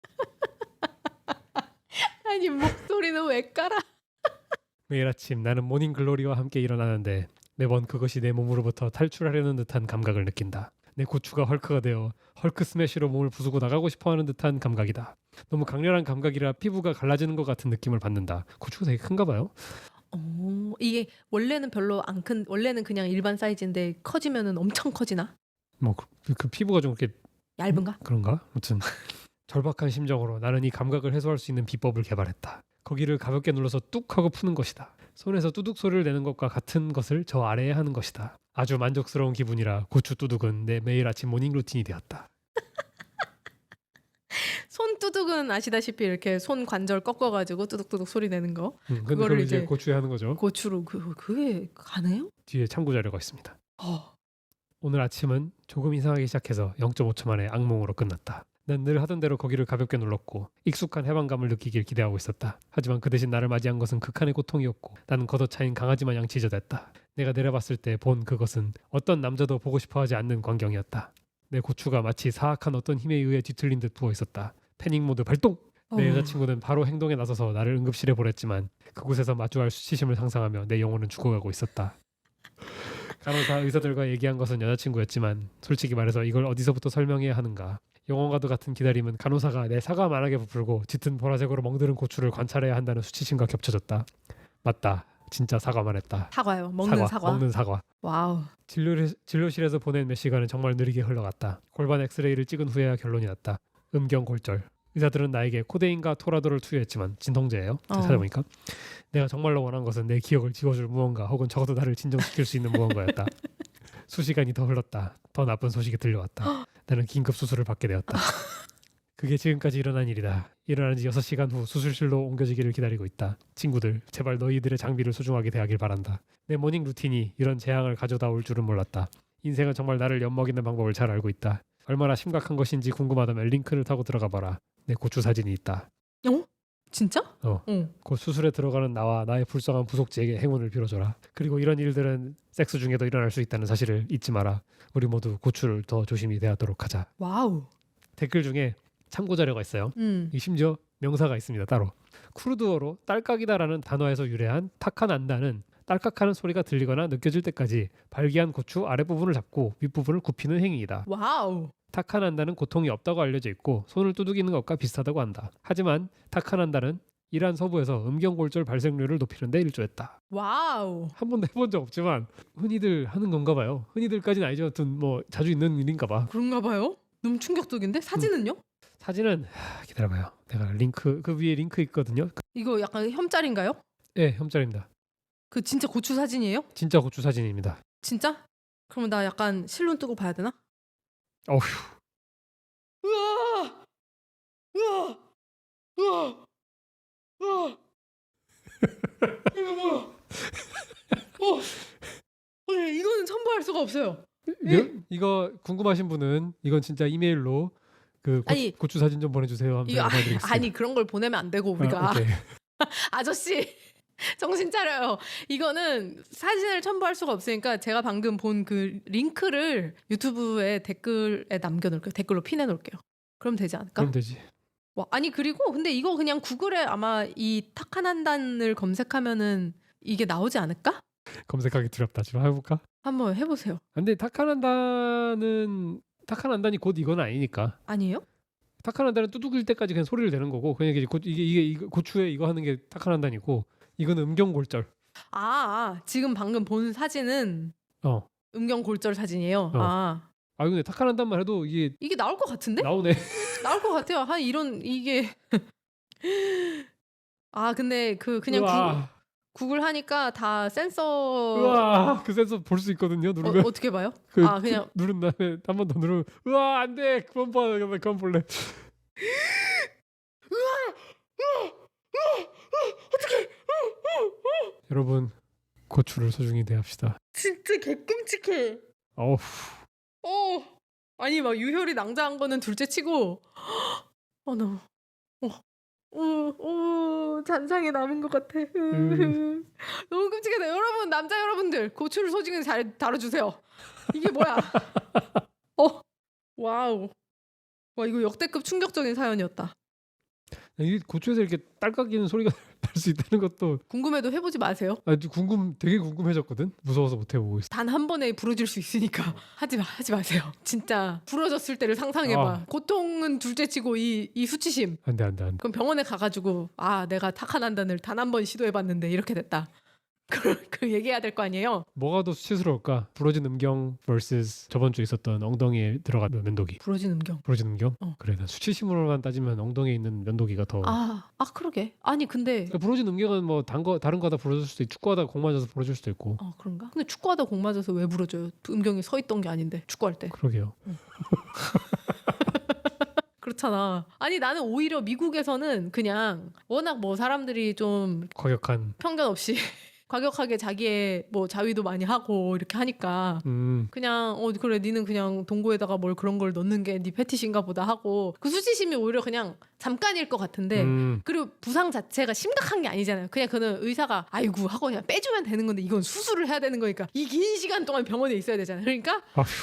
아니 목소리는 왜 깔아? 매일 아침 나는 모닝글로리와 함께 일어나는데 매번 그것이 내 몸으로부터 탈출하려는 듯한 감각을 느낀다. 내 고추가 헐크가 되어 헐크 스매시로 몸을 부수고 나가고 싶어하는 듯한 감각이다. 너무 강렬한 감각이라 피부가 갈라지는 것 같은 느낌을 받는다. 고추가 되게 큰가 봐요. 이게 원래는 별로 안 큰, 원래는 그냥 일반 사이즈인데 커지면은 엄청 커지나? 뭐 그 피부가 좀 이렇게 얇은가? 그런가? 아무튼 절박한 심정으로 나는 이 감각을 해소할 수 있는 비법을 개발했다. 거기를 가볍게 눌러서 뚝 하고 푸는 것이다. 손에서 뚜둑 소리를 내는 것과 같은 것을 저 아래에 하는 것이다. 아주 만족스러운 기분이라 고추 뚜둑은 내 매일 아침 모닝 루틴이 되었다. 손 두둑은 아시다시피 이렇게 손 관절 꺾어가지고 뚜둑뚜둑 소리 내는 거. 근데 그거를 그걸 이제 이제 고추에 하는 거죠. 고추로 그게 가능해요? 뒤에 참고 자료가 있습니다. 어. 오늘 아침은 조금 이상하기 시작해서 0.5초 만에 악몽으로 끝났다. 난 늘 하던 대로 거기를 가볍게 눌렀고 익숙한 해방감을 느끼길 기대하고 있었다. 하지만 그 대신 나를 맞이한 것은 극한의 고통이었고 나는 걷어차인 강아지 마냥 지저댔다. 내가 내려봤을 때 본 그것은 어떤 남자도 보고 싶어하지 않는 광경이었다. 내 고추가 마치 사악한 어떤 힘에 의해 뒤틀린 듯 부어있었다. 패닉 모드 발동! 내 여자친구는 바로 행동에 나서서 나를 응급실에 보냈지만 그곳에서 마주할 수치심을 상상하며 내 영혼은 죽어가고 있었다. 간호사 의사들과 얘기한 것은 여자친구였지만 솔직히 말해서 이걸 어디서부터 설명해야 하는가. 영화과도 같은 기다림은 간호사가 내 사과만하게 부풀고 짙은 보라색으로 먹드는 고추를 관찰해야 한다는 수치심과 겹쳐졌다. 맞다. 진짜 사과만 했다. 사과요. 먹는 사과. 먹는 사과. 와우. 진료실에서 보낸 몇 시간은 정말 느리게 흘러갔다. 골반 엑스레이를 찍은 후에야 결론이 났다. 음경골절. 의사들은 나에게 코데인과 토라도를 투여했지만 진통제예요. 찾아보니까 내가 정말로 원한 것은 내 기억을 지워줄 무언가 혹은 적어도 나를 진정시킬 수 있는 무언가였다. 수시간이 더 흘렀다. 더 나쁜 소식이 들려왔다. 나는 긴급 수술을 받게 되었다. 그게 지금까지 일어난 일이다. 일어난 지 6시간 후 수술실로 옮겨지기를 기다리고 있다. 친구들, 제발 너희들의 장비를 소중하게 대하길 바란다. 내 모닝 루틴이 이런 재앙을 가져다 올 줄은 몰랐다. 인생은 정말 나를 엿먹이는 방법을 잘 알고 있다. 얼마나 심각한 것인지 궁금하다면 링크를 타고 들어가 봐라. 내 고추 사진이 있다. 진짜? 곧 수술에 들어가는 나와 나의 불쌍한 부속지에게 행운을 빌어줘라. 그리고 이런 일들은 섹스 중에도 일어날 수 있다는 사실을 잊지 마라. 우리 모두 고추를 더 조심히 대하도록 하자. 와우. 댓글 중에 참고 자료가 있어요. 이 심지어 명사가 있습니다. 따로. 쿠르드어로 딸깍이다라는 단어에서 유래한 타카난다는 딸깍하는 소리가 들리거나 느껴질 때까지 발기한 고추 아랫부분을 잡고 윗부분을 굽히는 행위이다. 와우. 타카난다는 고통이 없다고 알려져 있고 손을 두드기는 것과 비슷하다고 한다. 하지만 타카난다는 이란 서부에서 음경골절 발생률을 높이는 데 일조했다. 와우. 한 번도 해본 적 없지만 흔히들 하는 건가 봐요. 흔히들까지는 아니죠. 하여튼 뭐 자주 있는 일인가 봐. 그런가 봐요. 너무 충격적인데? 사진은요? 사진은 기다려봐요. 내가 링크 그 위에 링크 있거든요. 이거 약간 혐짤인가요? 네, 혐짤입니다. 그 진짜 고추 사진이에요? 진짜 고추 사진입니다. 진짜? 그러면 나 약간 실눈 뜨고 봐야 되나? 어휴. 우와! 우와! 우와! 우와! 이거 뭐야? 이거는 첨부할 수가 없어요. 이거 궁금하신 분은 이건 진짜 이메일로 그 고추 사진 좀 보내주세요. 하면 제가 보내드리겠습니다. 아니 그런 걸 보내면 안 되고 우리가 아저씨 정신 차려요. 이거는 사진을 첨부할 수가 없으니까 제가 방금 본 그 링크를 유튜브에 댓글에 남겨놓을게요. 댓글로 핀해놓을게요. 그럼 되지 않을까? 그럼 되지. 와, 아니 그리고 근데 이거 그냥 구글에 아마 이 타카난단을 검색하면은 이게 나오지 않을까? 검색하기 두렵다. 지금 해볼까? 한번 해보세요. 근데 타카난단이 곧 이건 아니니까. 아니에요? 타카난단은 뚜둑일 때까지 그냥 소리를 내는 거고 그냥 이게 고추에 이거 하는 게 타카난단이고 이거는 음경골절. 지금 방금 본 사진은 어. 음경골절 사진이에요. 어. 근데 타카난단만 해도 이게 나올 것 같은데? 나오네. 나올 것 같아요. 한 이런 이게 근데 그냥 우와. 구글 하니까 다 센서 우와, 그 센서 볼 수 있거든요. 누르면 어떻게 봐요? 그냥 누른 다음에 한 번 더 누르면 우와 안돼 그만 봐 그만 볼래. 어떻게? 여러분 고추를 소중히 대합시다. 진짜 개끔찍해. 어우. 아니 막 유혈이 낭자한 거는 둘째치고 너무 잔상이 남은 것 같아. 너무 끔찍하다. 여러분 남자 여러분들 고추를 소중히 잘 다뤄주세요. 이게 뭐야? 와우. 와 이거 역대급 충격적인 사연이었다. 이 고추에서 이렇게 딸깍이는 소리가 날 수 있다는 것도 궁금해도 해보지 마세요. 되게 궁금해졌거든. 무서워서 못 해보고 있어. 단 한 번에 부러질 수 있으니까 하지 마세요. 진짜 부러졌을 때를 상상해봐. 고통은 둘째치고 이 수치심. 안돼. 그럼 병원에 가가지고 내가 타카난단을 단 한 번 시도해봤는데 이렇게 됐다. 그 얘기해야 될 거 아니에요. 뭐가 더 수치스러울까? 부러진 음경 vs 저번 주에 있었던 엉덩이에 들어간 면도기. 부러진 음경. 부러진 음경? 어. 그래, 난 수치심으로만 따지면 엉덩이에 있는 면도기가 더. 그러게. 아니 근데 그러니까 부러진 음경은 뭐 다른 거다 부러질 수도 있고 축구하다 공 맞아서 부러질 수도 있고. 그런가? 근데 축구하다 공 맞아서 왜 부러져요? 음경이 서 있던 게 아닌데 축구할 때. 그러게요. 그렇잖아. 아니 나는 오히려 미국에서는 그냥 워낙 뭐 사람들이 좀 과격한 편견 없이 과격하게 자기의 뭐 자위도 많이 하고 이렇게 하니까 그냥 그래 니는 그냥 동고에다가 뭘 그런 걸 넣는 게 네 패티신가 보다 하고 그 수치심이 오히려 그냥 잠깐일 것 같은데 그리고 부상 자체가 심각한 게 아니잖아요. 그냥 그는 의사가 아이고 하고 그냥 빼주면 되는 건데 이건 수술을 해야 되는 거니까 이 긴 시간 동안 병원에 있어야 되잖아요. 그러니까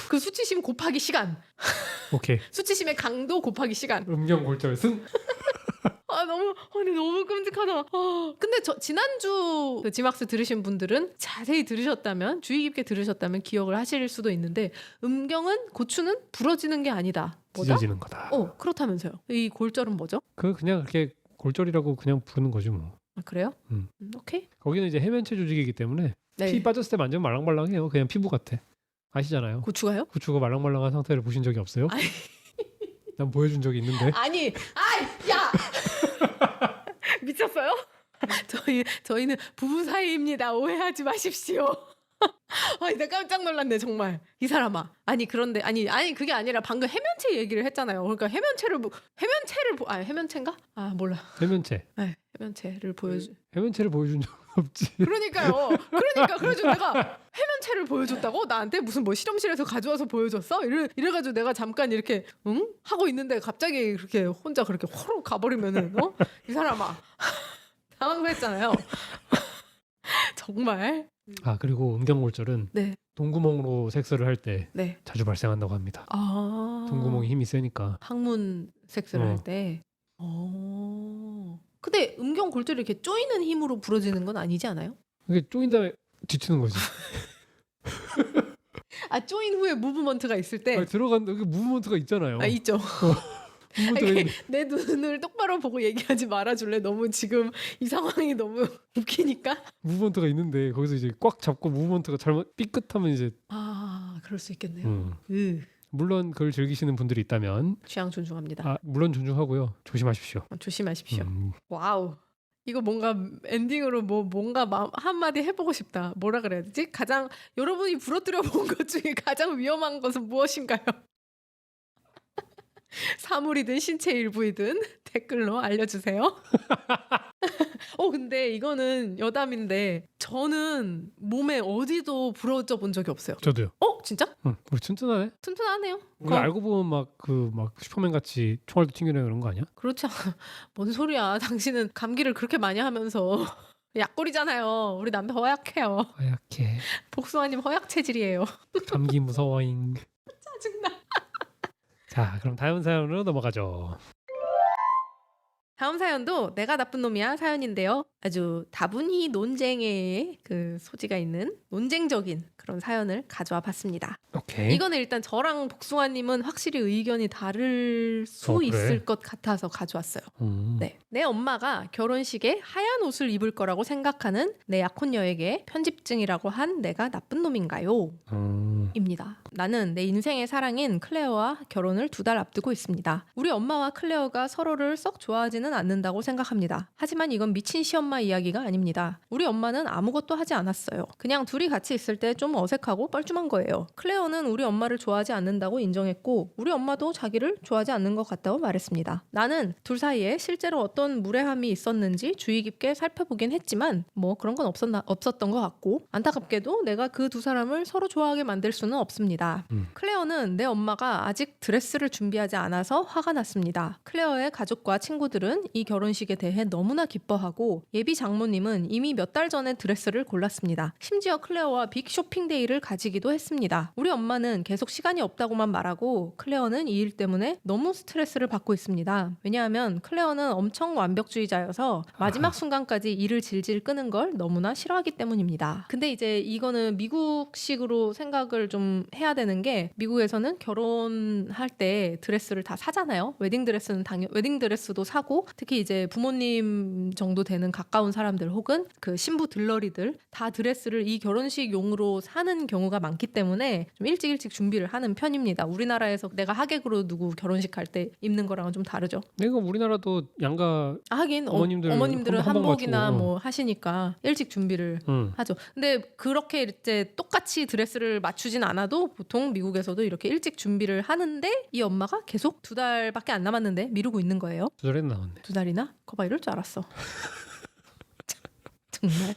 그 수치심 곱하기 시간. 오케이. 수치심의 강도 곱하기 시간. 음경골절 승. 너무 끔찍하다. 근데 지난주 그 지막스 들으신 분들은 자세히 들으셨다면 주의 깊게 들으셨다면 기억을 하실 수도 있는데 음경은 고추는 부러지는 게 아니다. 찢어지는 거다. 그렇다면서요. 이 골절은 뭐죠? 그냥 그렇게 골절이라고 그냥 부르는 거지 뭐. 그래요? 오케이. 거기는 이제 해면체 조직이기 때문에 네. 피 빠졌을 때 만지면 말랑말랑해요. 그냥 피부 같아. 아시잖아요. 고추가요? 고추가 말랑말랑한 상태를 보신 적이 없어요? 난 보여준 적이 있는데. 야! 미쳤어요? 저희는 부부 사이입니다. 오해하지 마십시오. 나 깜짝 놀랐네 정말. 이 사람아. 그런데 그게 아니라 방금 해면체 얘기를 했잖아요. 그러니까 해면체인가? 몰라. 해면체. 네, 해면체를 보여준 적은 없지. 그러니까요. 그래가지고 내가 해면체를 보여줬다고? 나한테 무슨 뭐 실험실에서 가져와서 보여줬어? 이래가지고 내가 잠깐 이렇게 하고 있는데 갑자기 그렇게 혼자 그렇게 호로 가버리면은 이 사람아. 당황했잖아요. 정말. 그리고 음경골절은 네. 동구멍으로 섹스를 할 때 네. 자주 발생한다고 합니다. 동구멍이 힘이 세니까. 항문 섹스를 할 때. 근데 음경골절이 이렇게 쪼이는 힘으로 부러지는 건 아니지 않아요? 이게 쪼인 다음에 뒤치는 거지. 쪼인 후에 무브먼트가 있을 때. 들어간 여기 무브먼트가 있잖아요. 있죠. 무브먼트가 내 눈을 똑바로 보고 얘기하지 말아줄래? 너무 지금 이 상황이 너무 웃기니까. 무브먼트가 있는데 거기서 이제 꽉 잡고 무브먼트가 잘못 삐끗하면 이제. 그럴 수 있겠네요. 물론 그걸 즐기시는 분들이 있다면 취향 존중합니다. 물론 존중하고요. 조심하십시오. 조심하십시오. 와우. 이거 뭔가 엔딩으로 뭔가 한마디 해보고 싶다. 뭐라 그래야 되지? 여러분이 부러뜨려 본 것 중에 가장 위험한 것은 무엇인가요? 사물이든 신체 일부이든 댓글로 알려주세요. 근데 이거는 여담인데 저는 몸에 어디도 부러져 본 적이 없어요. 저도요. 진짜? 우리 튼튼하네. 튼튼하네요. 우리 알고 보면 막 슈퍼맨 같이 총알도 튕겨내 그런 거 아니야? 그렇지 않아. 뭔 소리야. 당신은 감기를 그렇게 많이 하면서 약골이잖아요. 우리 남편 허약해요. 허약해. 복숭아님 허약 체질이에요. 감기 무서워잉. 짜증나. 자, 그럼 다음 사연으로 넘어가죠. 다음 사연도 내가 나쁜 놈이야 사연인데요. 아주 다분히 논쟁의 그 소지가 있는 논쟁적인 그런 사연을 가져와 봤습니다. 오케이. 이거는 일단 저랑 복숭아님은 확실히 의견이 다를 수 그래? 있을 것 같아서 가져왔어요. 네. 내 엄마가 결혼식에 하얀 옷을 입을 거라고 생각하는 내 약혼녀에게 편집증이라고 한 내가 나쁜 놈인가요? 입니다. 나는 내 인생의 사랑인 클레어와 결혼을 2달 앞두고 있습니다. 우리 엄마와 클레어가 서로를 썩 좋아하지는 않는다고 생각합니다. 하지만 이건 미친 시엄마 이야기가 아닙니다. 우리 엄마는 아무것도 하지 않았어요. 그냥 둘이 같이 있을 때 좀 어색하고 뻘쭘한 거예요. 클레어는 우리 엄마를 좋아하지 않는다고 인정했고 우리 엄마도 자기를 좋아하지 않는 것 같다고 말했습니다. 나는 둘 사이에 실제로 어떤 무례함이 있었는지 주의 깊게 살펴보긴 했지만 뭐 그런 건 없었던 것 같고 안타깝게도 내가 그 두 사람을 서로 좋아하게 만들 수는 없습니다. 클레어는 내 엄마가 아직 드레스를 준비하지 않아서 화가 났습니다. 클레어의 가족과 친구들은 이 결혼식에 대해 너무나 기뻐하고 예비 장모님은 이미 몇 달 전에 드레스를 골랐습니다. 심지어 클레어와 빅 쇼핑데이를 가지기도 했습니다. 우리 엄마는 계속 시간이 없다고만 말하고 클레어는 이 일 때문에 너무 스트레스를 받고 있습니다. 왜냐하면 클레어는 엄청 완벽주의자여서 마지막 순간까지 일을 질질 끄는 걸 너무나 싫어하기 때문입니다. 근데 이제 이거는 미국식으로 생각을 좀 해야 되는 게 미국에서는 결혼할 때 드레스를 다 사잖아요. 웨딩 드레스도 사고 특히 이제 부모님 정도 되는 가까운 사람들 혹은 그 신부 들러리들 다 드레스를 이 결혼식용으로 사는 경우가 많기 때문에 좀 일찍 준비를 하는 편입니다. 우리나라에서 내가 하객으로 누구 결혼식 할 때 입는 거랑은 좀 다르죠. 내가 우리나라도 양가 하긴 한번 어머님들은 한복이나 맞추고. 뭐 하시니까 일찍 준비를 하죠. 근데 그렇게 이제 똑같이 드레스를 맞추진 않아도 보통 미국에서도 이렇게 일찍 준비를 하는데 이 엄마가 계속 2달밖에 안 남았는데 미루고 있는 거예요. 2달에 나왔네. 2달이나? 거봐 이럴 줄 알았어. 정말.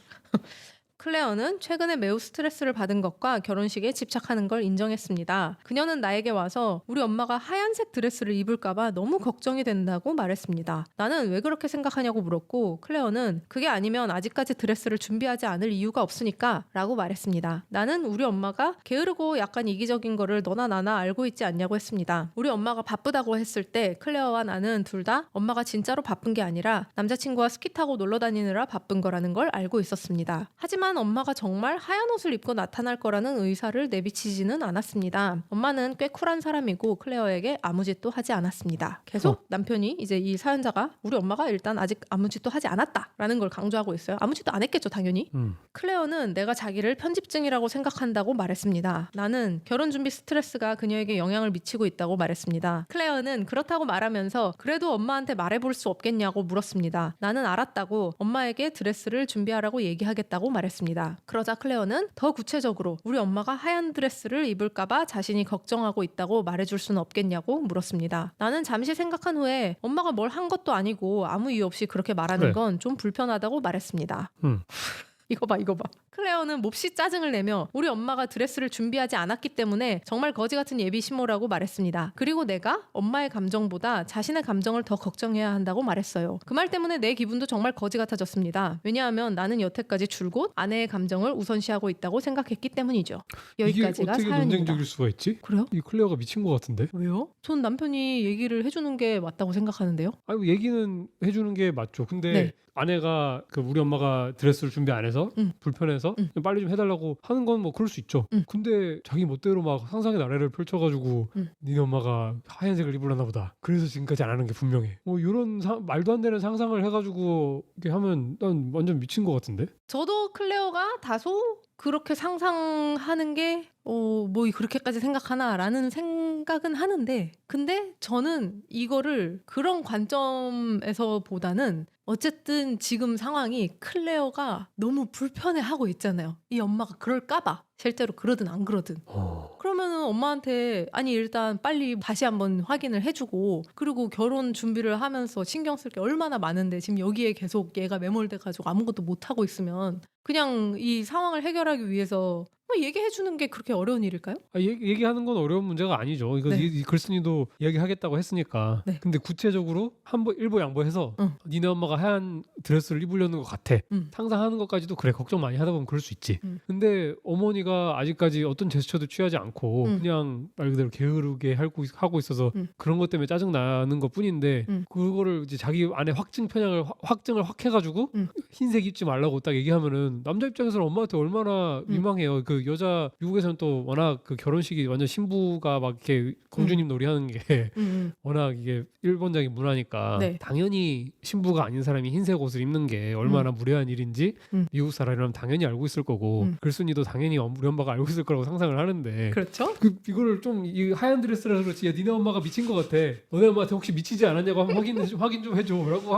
클레어는 최근에 매우 스트레스를 받은 것과 결혼식에 집착하는 걸 인정했습니다. 그녀는 나에게 와서 우리 엄마가 하얀색 드레스를 입을까봐 너무 걱정이 된다고 말했습니다. 나는 왜 그렇게 생각하냐고 물었고 클레어는 그게 아니면 아직까지 드레스를 준비하지 않을 이유가 없으니까 라고 말했습니다. 나는 우리 엄마가 게으르고 약간 이기적인 거를 너나 나나 알고 있지 않냐고 했습니다. 우리 엄마가 바쁘다고 했을 때 클레어와 나는 둘 다 엄마가 진짜로 바쁜 게 아니라 남자친구와 스키 타고 놀러 다니느라 바쁜 거라는 걸 알고 있었습니다. 하지만 엄마가 정말 하얀 옷을 입고 나타날 거라는 의사를 내비치지는 않았습니다. 엄마는 꽤 쿨한 사람이고 클레어에게 아무 짓도 하지 않았습니다. 계속 남편이 이제 이 사연자가 우리 엄마가 일단 아직 아무 짓도 하지 않았다라는 걸 강조하고 있어요. 아무 짓도 안 했겠죠 당연히. 클레어는 내가 자기를 편집증이라고 생각한다고 말했습니다. 나는 결혼 준비 스트레스가 그녀에게 영향을 미치고 있다고 말했습니다. 클레어는 그렇다고 말하면서 그래도 엄마한테 말해볼 수 없겠냐고 물었습니다. 나는 알았다고 엄마에게 드레스를 준비하라고 얘기하겠다고 말했습니다. 그러자 클레어는 더 구체적으로 우리 엄마가 하얀 드레스를 입을까봐 자신이 걱정하고 있다고 말해줄 수는 없겠냐고 물었습니다. 나는 잠시 생각한 후에 엄마가 뭘 한 것도 아니고 아무 이유 없이 그렇게 말하는 건 좀 불편하다고 말했습니다. 이거 봐. 클레어는 몹시 짜증을 내며 우리 엄마가 드레스를 준비하지 않았기 때문에 정말 거지 같은 예비 신모라고 말했습니다. 그리고 내가 엄마의 감정보다 자신의 감정을 더 걱정해야 한다고 말했어요. 그 말 때문에 내 기분도 정말 거지 같아졌습니다. 왜냐하면 나는 여태까지 줄곧 아내의 감정을 우선시하고 있다고 생각했기 때문이죠. 여기까지가 이게 어떻게 사연입니다. 논쟁적일 수가 있지? 그래요? 이 클레어가 미친 것 같은데? 왜요? 전 남편이 얘기를 해주는 게 맞다고 생각하는데요. 아이고 얘기는 해주는 게 맞죠. 근데 네. 아내가 그 우리 엄마가 드레스를 준비 안 해서 불편해서 빨리 좀 해달라고 하는 건 뭐 그럴 수 있죠. 근데 자기 멋대로 막 상상의 나래를 펼쳐가지고 니네 엄마가 하얀색을 입으려나 보다. 그래서 지금까지 안 하는 게 분명해. 뭐 이런 말도 안 되는 상상을 해가지고 이렇게 하면 난 완전 미친 것 같은데. 저도 클레어가 다소 그렇게 상상하는 게 뭐 그렇게까지 생각하나라는 생각은 하는데 근데 저는 이거를 그런 관점에서 보다는 어쨌든 지금 상황이 클레어가 너무 불편해하고 있잖아요. 이 엄마가 그럴까봐 실제로 그러든 안 그러든 그러면은 엄마한테 아니 일단 빨리 다시 한번 확인을 해주고 그리고 결혼 준비를 하면서 신경 쓸 게 얼마나 많은데 지금 여기에 계속 얘가 매몰돼가지고 아무것도 못하고 있으면 그냥 이 상황을 해결하기 위해서 뭐 얘기해 주는 게 그렇게 어려운 일일까요? 얘기하는 건 어려운 문제가 아니죠. 이거 네. 이 글쓴이도 이야기하겠다고 했으니까. 네. 근데 구체적으로 일보 양보해서 니네 엄마가 하얀 드레스를 입으려는 것 같아. 상상하는 것까지도 그래 걱정 많이 하다 보면 그럴 수 있지. 근데 어머니가 아직까지 어떤 제스처도 취하지 않고 그냥 말 그대로 게으르게 하고 있어서 그런 것 때문에 짜증 나는 것뿐인데 그거를 이제 자기 안에 확증을 확 해가지고 흰색 입지 말라고 딱 얘기하면은 남자 입장에서는 엄마한테 얼마나 민망해요. 그 여자 미국에서는 또 워낙 그 결혼식이 완전 신부가 막 이렇게 공주님 놀이하는 게 워낙 이게 일본적인 문화니까 네. 당연히 신부가 아닌 사람이 흰색 옷을 입는 게 얼마나 무례한 일인지 미국 사람이라면 당연히 알고 있을 거고 글쓴이도 당연히 우리 엄마가 알고 있을 거라고 상상을 하는데 그렇죠. 이거를 좀 이 하얀 드레스라서 그렇지 야 니네 엄마가 미친 것 같아 너네 엄마한테 혹시 미치지 않았냐고 한번 확인 좀 해줘 라고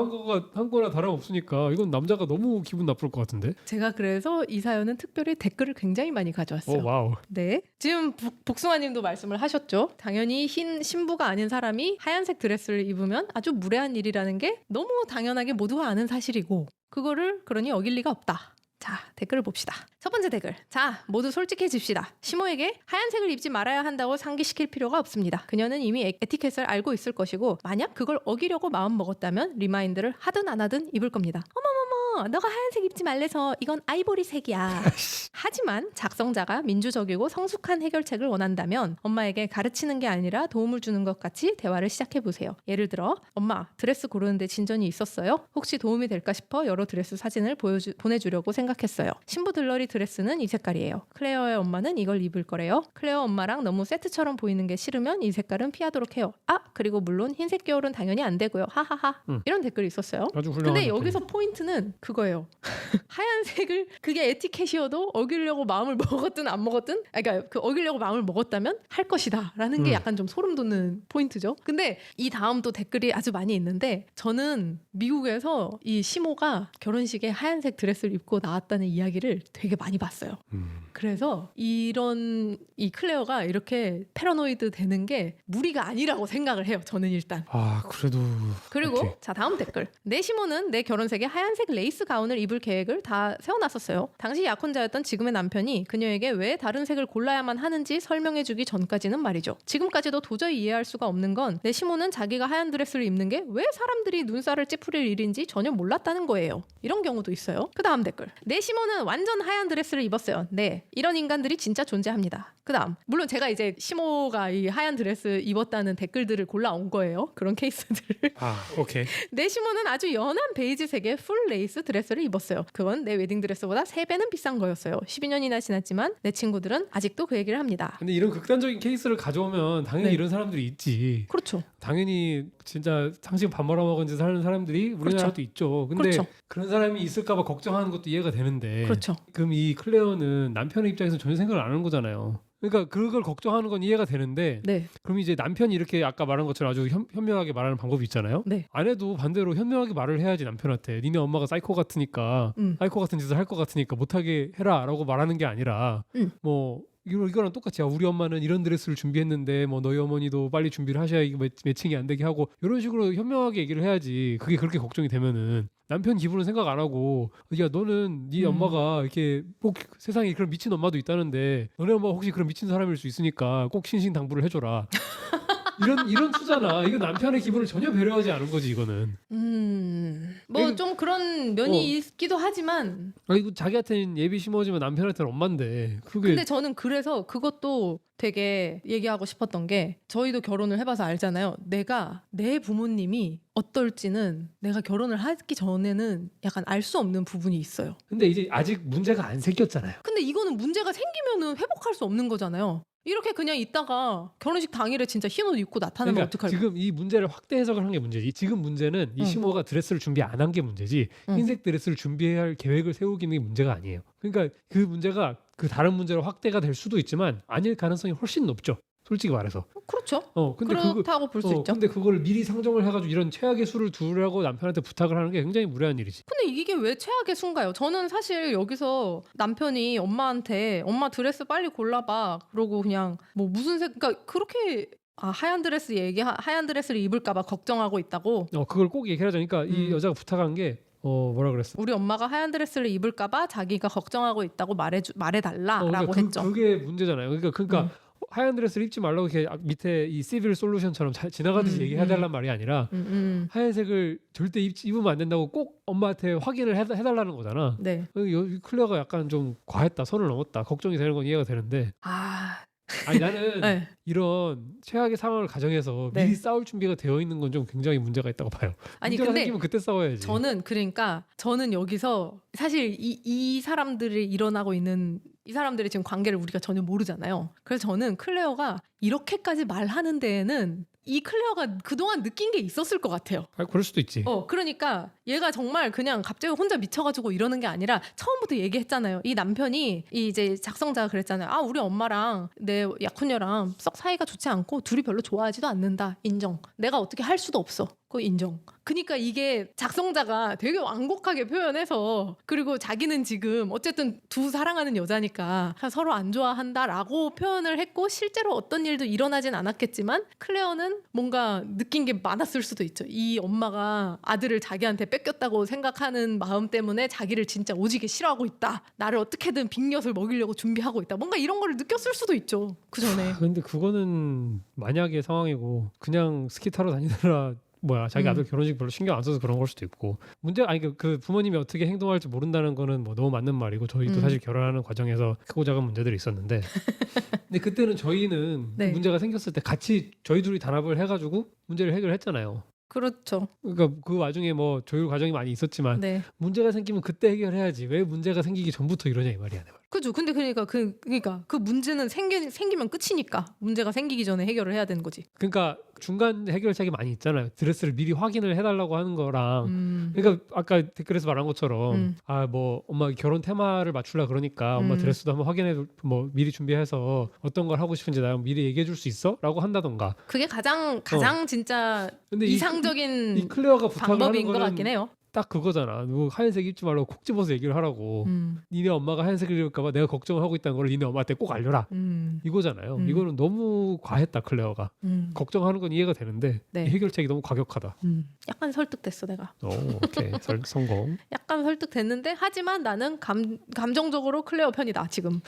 한 거나 다름없으니까 이건 남자가 너무 기분 나쁠 것 같은데. 제가 그래서 이 사연은 특별히 댓글을 굉장히 많이 가져왔어요. 와우. 네. 지금 복숭아님도 말씀을 하셨죠. 당연히 흰 신부가 아닌 사람이 하얀색 드레스를 입으면 아주 무례한 일이라는 게 너무 당연하게 모두가 아는 사실이고 그거를 그러니 어길 리가 없다. 자, 댓글을 봅시다. 첫 번째 댓글. 자, 모두 솔직해집시다. 시모에게 하얀색을 입지 말아야 한다고 상기시킬 필요가 없습니다. 그녀는 이미 에티켓을 알고 있을 것이고 만약 그걸 어기려고 마음 먹었다면 리마인드를 하든 안 하든 입을 겁니다. 어머머머, 너가 하얀색 입지 말래서 이건 아이보리색이야. 하지만 작성자가 민주적이고 성숙한 해결책을 원한다면 엄마에게 가르치는 게 아니라 도움을 주는 것 같이 대화를 시작해보세요. 예를 들어 엄마, 드레스 고르는데 진전이 있었어요? 혹시 도움이 될까 싶어 여러 드레스 사진을 보내주려고 생각했어요. 신부 들러리 드레스는 이 색깔이에요. 클레어의 엄마는 이걸 입을 거래요. 클레어 엄마랑 너무 세트처럼 보이는 게 싫으면 이 색깔은 피하도록 해요. 아, 그리고 물론 흰색 겨울은 당연히 안 되고요. 하하하. 이런 댓글이 있었어요. 아주 훌륭한 근데 댓글. 여기서 포인트는 그거예요. 하얀색을 그게 에티켓이어도 어기려고 마음을 먹었든 안 먹었든 그러니까 그 어기려고 마음을 먹었다면 할 것이다 라는 게 약간 좀 소름 돋는 포인트죠. 근데 이 다음 또 댓글이 아주 많이 있는데 저는 미국에서 이 시모가 결혼식에 하얀색 드레스를 입고 나왔다는 이야기를 되게 많이 봤어요. 그래서 이 클레어가 이렇게 패러노이드 되는 게 무리가 아니라고 생각을 해요. 저는 일단. 아 그래도 그리고 오케이. 자 다음 댓글. 내 시모는 내 결혼색에 하얀색 레이스 가운을 입을 계획을 다 세워놨었어요. 당시 약혼자였던 지금의 남편이 그녀에게 왜 다른 색을 골라야만 하는지 설명해주기 전까지는 말이죠. 지금까지도 도저히 이해할 수가 없는 건 내 시모는 자기가 하얀 드레스를 입는 게 왜 사람들이 눈살을 찌푸릴 일인지 전혀 몰랐다는 거예요. 이런 경우도 있어요. 그 다음 댓글. 내 시모는 완전 하얀 드레스를 입었어요. 네, 이런 인간들이 진짜 존재합니다. 그 다음 물론 제가 이제 시모가 이 하얀 드레스 입었다는 댓글들을 골라온 거예요. 그런 케이스들을. 오케이. 내 시모는 아주 연한 베이지색의 풀 레이스 드레스를 입었어요. 그건 내 웨딩 드레스보다 3배는 비싼 거였어요. 12년이나 지났지만 내 친구들은 아직도 그 얘기를 합니다. 근데 이런 극단적인 케이스를 가져오면 당연히 네. 이런 사람들이 있지. 그렇죠. 당연히 진짜 상식 밥 말아먹은 짓을 하는 사람들이 우리나라도 그렇죠. 있죠. 근데 그렇죠. 그런 사람이 있을까봐 걱정하는 것도 이해가 되는데. 그렇죠. 그럼 이 클레어는 남편의 입장에서 전혀 생각을 안 하는 거잖아요. 그러니까 그걸 걱정하는 건 이해가 되는데 네. 그럼 이제 남편이 이렇게 아까 말한 것처럼 아주 현명하게 말하는 방법이 있잖아요. 네. 아내도 반대로 현명하게 말을 해야지 남편한테 니네 엄마가 사이코 같으니까 사이코 같은 짓을 할 것 같으니까 못하게 해라라고 말하는 게 아니라 뭐 이거랑 똑같이 우리 엄마는 이런 드레스를 준비했는데 뭐 너희 어머니도 빨리 준비를 하셔야 이거 매칭이 안 되게 하고 이런 식으로 현명하게 얘기를 해야지. 그게 그렇게 걱정이 되면은 남편 기분은 생각 안 하고 야 너는 네 엄마가 이렇게 꼭 세상에 그런 미친 엄마도 있다는데 너네 엄마가 혹시 그런 미친 사람일 수 있으니까 꼭 신신당부를 해줘라. 이런 투잖아. 이거 남편의 기분을 전혀 배려하지 않은 거지 이거는. 뭐 좀 그런 면이 있기도 하지만. 이거 자기한테는 예비 시모지만 남편한테는 엄마인데. 근데 저는 그래서 그것도 되게 얘기하고 싶었던 게 저희도 결혼을 해봐서 알잖아요. 내 부모님이 어떨지는 내가 결혼을 하기 전에는 약간 알 수 없는 부분이 있어요. 근데 이제 아직 문제가 안 생겼잖아요. 근데 이거는 문제가 생기면은 회복할 수 없는 거잖아요. 이렇게 그냥 있다가 결혼식 당일에 진짜 흰 옷 입고 나타나면 그러니까 어떡할까? 지금 이 문제를 확대 해석을 한 게 문제지. 지금 문제는 이 시모가 드레스를 준비 안 한 게 문제지. 흰색 드레스를 준비해야 할 계획을 세우기는 게 문제가 아니에요. 그러니까 그 문제가 그 다른 문제로 확대가 될 수도 있지만 아닐 가능성이 훨씬 높죠. 솔직히 말해서. 그렇죠. 근데 그렇다고 볼 수 있죠. 근데 그걸 미리 상정을 해가지고 이런 최악의 수를 두라고 남편한테 부탁을 하는 게 굉장히 무례한 일이지. 근데 이게 왜 최악의 수인가요? 저는 사실 여기서 남편이 엄마한테 엄마 드레스 빨리 골라봐. 그러고 그냥 뭐 무슨 색, 그러니까 그렇게 하얀 드레스를 입을까봐 걱정하고 있다고. 그걸 꼭 얘기하자. 그러니까 이 여자가 부탁한 게 뭐라 그랬어? 우리 엄마가 하얀 드레스를 입을까봐 자기가 걱정하고 있다고 말해달라라고 그러니까 했죠. 그게 문제잖아요. 그러니까 하얀 드레스를 입지 말라고 이렇게 밑에 이 시빌 솔루션처럼 지나가듯이 얘기해달란 말이 아니라 하얀색을 절대 입으면 안 된다고 꼭 엄마한테 확인을 해달라는 거잖아. 네. 클레어가 약간 좀 과했다, 선을 넘었다, 걱정이 되는 건 이해가 되는데 아니 나는 네. 이런 최악의 상황을 가정해서 네. 미리 싸울 준비가 되어 있는 건 좀 굉장히 문제가 있다고 봐요. 아니 문제가 근데 생기면 그때 싸워야지. 저는 여기서 사실 이 사람들이 일어나고 있는 이 사람들의 지금 관계를 우리가 전혀 모르잖아요. 그래서 저는 클레어가 이렇게까지 말하는 데에는 이 클레어가 그동안 느낀 게 있었을 것 같아요. 그럴 수도 있지. 그러니까 얘가 정말 그냥 갑자기 혼자 미쳐가지고 이러는 게 아니라 처음부터 얘기했잖아요. 이 남편이 이제 작성자가 그랬잖아요. 우리 엄마랑 내 약혼녀랑 썩 사이가 좋지 않고 둘이 별로 좋아하지도 않는다. 인정. 내가 어떻게 할 수도 없어. 그거 인정. 그러니까 이게 작성자가 되게 완곡하게 표현해서 그리고 자기는 지금 어쨌든 두 사랑하는 여자니까 서로 안 좋아한다라고 표현을 했고 실제로 어떤 일도 일어나진 않았겠지만 클레어는 뭔가 느낀 게 많았을 수도 있죠. 이 엄마가 아들을 자기한테 뺏겼다고 생각하는 마음 때문에 자기를 진짜 오지게 싫어하고 있다. 나를 어떻게든 빅엿을 먹이려고 준비하고 있다. 뭔가 이런 걸 느꼈을 수도 있죠. 그 전에. 근데 그거는 만약의 상황이고 그냥 스키 타러 다니느라 자기 아들 결혼식 별로 신경 안 써서 그런 걸 수도 있고 문제가 아니 그 부모님이 어떻게 행동할지 모른다는 거는 뭐 너무 맞는 말이고 저희도 사실 결혼하는 과정에서 크고 작은 문제들이 있었는데 근데 그때는 저희는 그 문제가 생겼을 때 같이 저희 둘이 단합을 해가지고 문제를 해결했잖아요. 그렇죠. 그러니까 그 와중에 뭐 조율 과정이 많이 있었지만 문제가 생기면 그때 해결해야지 왜 문제가 생기기 전부터 이러냐 이 말이야. 그죠. 근데 그러니까 그 문제는 생기면 끝이니까 문제가 생기기 전에 해결을 해야 되는 거지. 그러니까 중간 해결책이 많이 있잖아요. 드레스를 미리 확인을 해달라고 하는 거랑 그러니까 아까 댓글에서 말한 것처럼 뭐 엄마 결혼 테마를 맞추려 그러니까 엄마 드레스도 한번 확인해 뭐 미리 준비해서 어떤 걸 하고 싶은지 나 미리 얘기해 줄 수 있어? 라고 한다던가. 그게 가장 진짜 근데 이상적인 이 클레어가 방법인 것 같긴 해요. 딱 그거잖아. 너 하얀색 입지 말라고 콕 집어서 얘기를 하라고. 니네 엄마가 하얀색을 입을까봐 내가 걱정을 하고 있다는 걸 니네 엄마한테 꼭 알려라. 이거잖아요. 이거는 너무 과했다 클레어가. 걱정하는 건 이해가 되는데 이 해결책이 너무 과격하다. 약간 설득됐어 내가. 오케이. 성공. 약간 설득됐는데 하지만 나는 감정적으로 클레어 편이다 지금.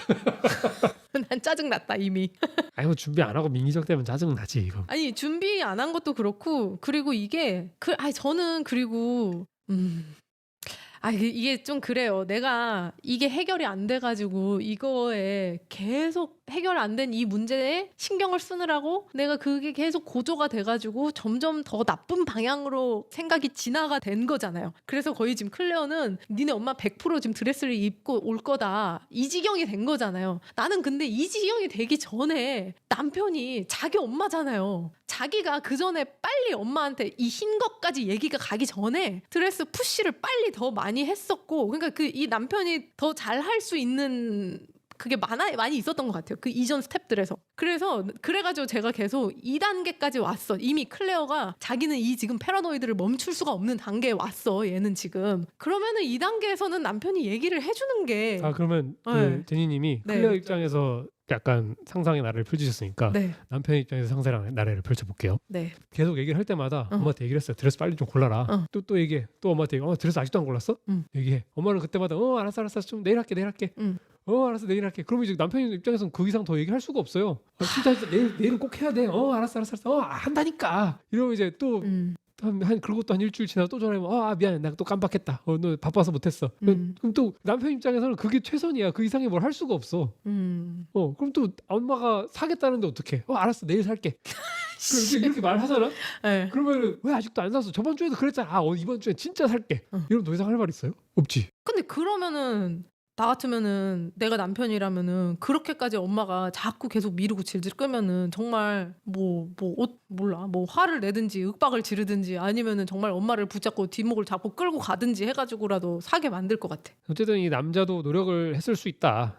난 짜증났다 이미. 아이고 준비 안 하고 민기적 되면 짜증나지 이거. 아니 준비 안 한 것도 그렇고 그리고 이게 저는 그리고 이게 좀 그래요. 내가 이게 해결이 안 돼가지고 이거에 계속 해결 안 된 이 문제에 신경을 쓰느라고 내가 그게 계속 고조가 돼가지고 점점 더 나쁜 방향으로 생각이 진화가 된 거잖아요. 그래서 거의 지금 클레어는 니네 엄마 100% 지금 드레스를 입고 올 거다. 이 지경이 된 거잖아요. 나는 근데 이 지경이 되기 전에 남편이 자기 엄마잖아요. 자기가 그 전에 빨리 엄마한테 이 흰 것까지 얘기가 가기 전에 드레스 푸시를 빨리 더 많이 했었고 그러니까 이 남편이 더 잘 할 수 있는 그게 많이 있었던 것 같아요. 그 이전 스텝들에서. 그래가지고 제가 계속 2단계까지 왔어. 이미 클레어가 자기는 이 지금 패러노이드를 멈출 수가 없는 단계에 왔어. 얘는 지금. 그러면은 2단계에서는 남편이 얘기를 해주는 게. 그러면 제니님이 클레어 입장에서 약간 상상의 나래를 펼치셨으니까 남편 입장에서 상상의 나래를 펼쳐볼게요. 계속 얘기를 할 때마다 엄마한테 얘기를 했어요. 드레스 빨리 좀 골라라. 또 얘기해. 또 엄마한테 얘기해. 드레스 아직도 안 골랐어? 얘기해. 엄마는 그때마다 알았어 좀 내일 할게. 알았어 내일 할게. 그러면 이제 남편 입장에서는 그 이상 더 얘기할 수가 없어요. 진짜 내일은 꼭 해야 돼. 알았어. 한다니까. 이러면 이제 또 그리고 또 한 일주일 지나고 또 전화하면 미안해 나 또 깜빡했다. 너 바빠서 못했어. 그럼 또 남편 입장에서는 그게 최선이야. 그 이상의 뭘 할 수가 없어. 그럼 또 엄마가 사겠다는데 어떡해? 알았어 내일 살게. 이렇게 말하잖아. 그러면 왜 아직도 안 샀어? 저번 주에도 그랬잖아. 이번 주에 진짜 살게. 이러면 더 이상 할 말 있어요? 없지. 근데 그러면은 나 같으면은 내가 남편이라면은 그렇게까지 엄마가 자꾸 계속 미루고 질질 끌면은 정말 몰라 화를 내든지 윽박을 지르든지 아니면은 정말 엄마를 붙잡고 뒷목을 잡고 끌고 가든지 해가지고라도 사게 만들 것 같아. 어쨌든 이 남자도 노력을 했을 수 있다.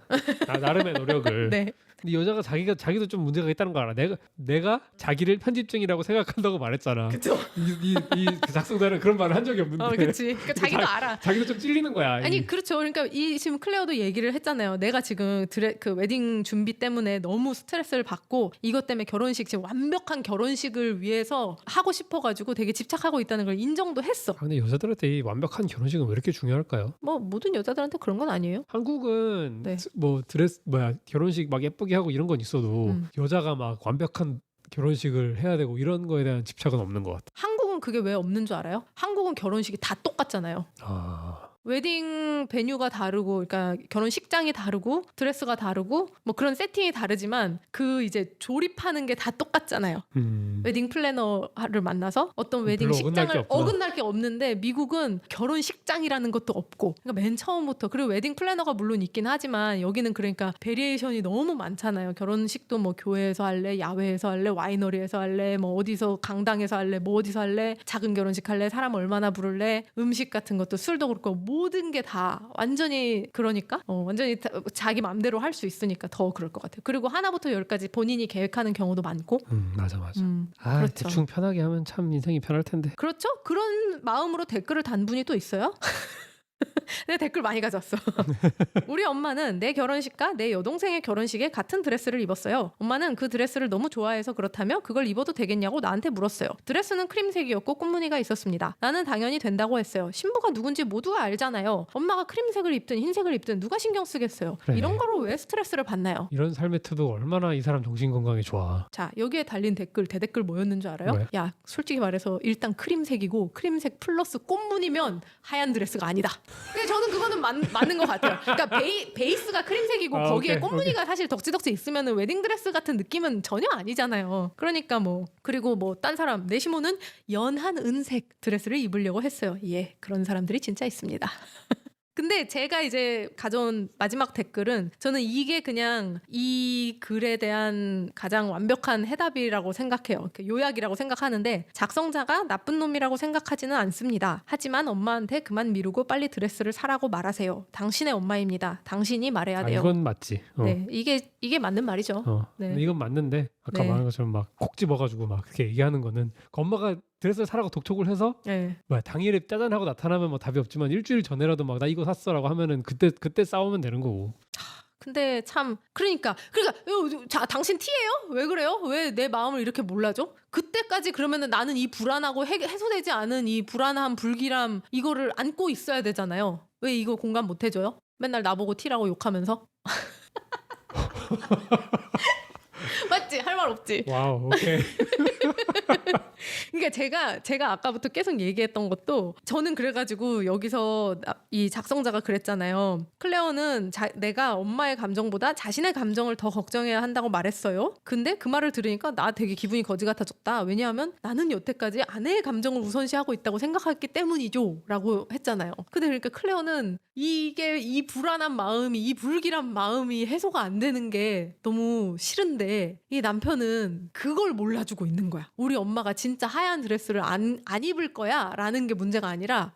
나름의 노력을. 근데 여자가 자기도 좀 문제가 있다는 거 알아. 내가 자기를 편집증이라고 생각한다고 말했잖아. 그쵸. 이 작성자는 그런 말을 한 적이 없는데. 그치. 그러니까 자기도 알아. 자기도 좀 찔리는 거야. 아니 그렇죠. 그러니까 이 지금 클레어도 얘기를 했잖아요. 내가 지금 그 웨딩 준비 때문에 너무 스트레스를 받고 이것 때문에 결혼식 지금 완벽한 결혼식을 위해서 하고 싶어가지고 되게 집착하고 있다는 걸 인정도 했어. 아, 근데 여자들한테 이 완벽한 결혼식은 왜 이렇게 중요할까요? 뭐 모든 여자들한테 그런 건 아니에요. 한국은 네. 뭐 드레스 결혼식 막 예쁘게 하고 이런 건 있어도 여자가 막 완벽한 결혼식을 해야 되고 이런 거에 대한 집착은 없는 것 같아. 한국은 그게 왜 없는 줄 알아요? 한국은 결혼식이 다 똑같잖아요. 아, 웨딩 베뉴가 다르고, 그러니까 결혼식장이 다르고, 드레스가 다르고, 뭐 그런 세팅이 다르지만 그 이제 조립하는 게 다 똑같잖아요. 웨딩 플래너를 만나서 어떤 웨딩 별로 어긋날 게 식장을 없구나. 어긋날 게 없는데 미국은 결혼식장이라는 것도 없고, 그러니까 맨 처음부터. 그리고 웨딩 플래너가 물론 있긴 하지만 여기는 그러니까 베리에이션이 너무 많잖아요. 결혼식도 뭐 교회에서 할래, 야외에서 할래, 와이너리에서 할래, 뭐 어디서 강당에서 할래, 뭐 어디서 할래, 작은 결혼식 할래, 사람 얼마나 부를래, 음식 같은 것도 술도 그렇고 모든 게 다 완전히 그러니까 완전히 자기 맘대로 할 수 있으니까 더 그럴 것 같아요. 그리고 하나부터 열까지 본인이 계획하는 경우도 많고. 맞아. 아, 그렇죠. 대충 편하게 하면 참 인생이 편할 텐데. 그렇죠? 그런 마음으로 댓글을 단 분이 또 있어요? 내가 댓글 많이 가져왔어. 우리 엄마는 내 결혼식과 내 여동생의 결혼식에 같은 드레스를 입었어요. 엄마는 그 드레스를 너무 좋아해서 그렇다며 그걸 입어도 되겠냐고 나한테 물었어요. 드레스는 크림색이었고 꽃무늬가 있었습니다. 나는 당연히 된다고 했어요. 신부가 누군지 모두가 알잖아요. 엄마가 크림색을 입든 흰색을 입든 누가 신경 쓰겠어요. 그래. 이런 거로 왜 스트레스를 받나요? 이런 삶의 태도 얼마나 이 사람 정신 건강에 좋아. 자, 여기에 달린 댓글, 대댓글 뭐였는 줄 알아요? 뭐요? 야, 솔직히 말해서 일단 크림색이고 크림색 플러스 꽃무늬면 하얀 드레스가 아니다. 근데 저는 그거는 맞는 것 같아요. 그러니까 베이스가 크림색이고 거기에 오케이, 꽃무늬가 사실 덕지덕지 있으면 웨딩 드레스 같은 느낌은 전혀 아니잖아요. 그러니까 뭐 그리고 뭐 딴 사람 내시모는 연한 은색 드레스를 입으려고 했어요. 예, 그런 사람들이 진짜 있습니다. 근데 제가 이제 가져온 마지막 댓글은 저는 이게 그냥 이 글에 대한 가장 완벽한 해답이라고 생각해요. 요약이라고 생각하는데 작성자가 나쁜 놈이라고 생각하지는 않습니다. 하지만 엄마한테 그만 미루고 빨리 드레스를 사라고 말하세요. 당신의 엄마입니다. 당신이 말해야 돼요. 이건 맞지. 네, 이게 맞는 말이죠. 네. 근데 이건 맞는데 아까 네. 말한 것처럼 막 콕 집어가지고 막 그렇게 얘기하는 거는 그 엄마가 드레스를 사라고 독촉을 해서 네. 당일에 짜잔 하고 나타나면 뭐 답이 없지만 일주일 전에라도 막 나 이거 샀어라고 하면은 그때 싸우면 되는 거고. 근데 참 그러니까 자, 당신 T예요? 왜 그래요? 왜 내 마음을 이렇게 몰라줘? 그때까지 그러면은 나는 이 불안하고 해소되지 않은 이 불안함, 불길함 이거를 안고 있어야 되잖아요. 왜 이거 공감 못 해줘요? 맨날 나보고 T라고 욕하면서. 맞지? 할 말 없지? 와우, 오케이. 그러니까 제가 아까부터 계속 얘기했던 것도 저는 그래가지고 여기서 이 작성자가 그랬잖아요. 클레어는 내가 엄마의 감정보다 자신의 감정을 더 걱정해야 한다고 말했어요. 근데 그 말을 들으니까 나 되게 기분이 거지 같아졌다. 왜냐하면 나는 여태까지 아내의 감정을 우선시하고 있다고 생각했기 때문이죠. 라고 했잖아요. 근데 그러니까 클레어는 이 불안한 마음이, 이 불길한 마음이 해소가 안 되는 게 너무 싫은데 이 남편은 그걸 몰라주고 있는 거야. 우리 엄마가 진짜 하얀 드레스를 안 입을 거야 라는 게 문제가 아니라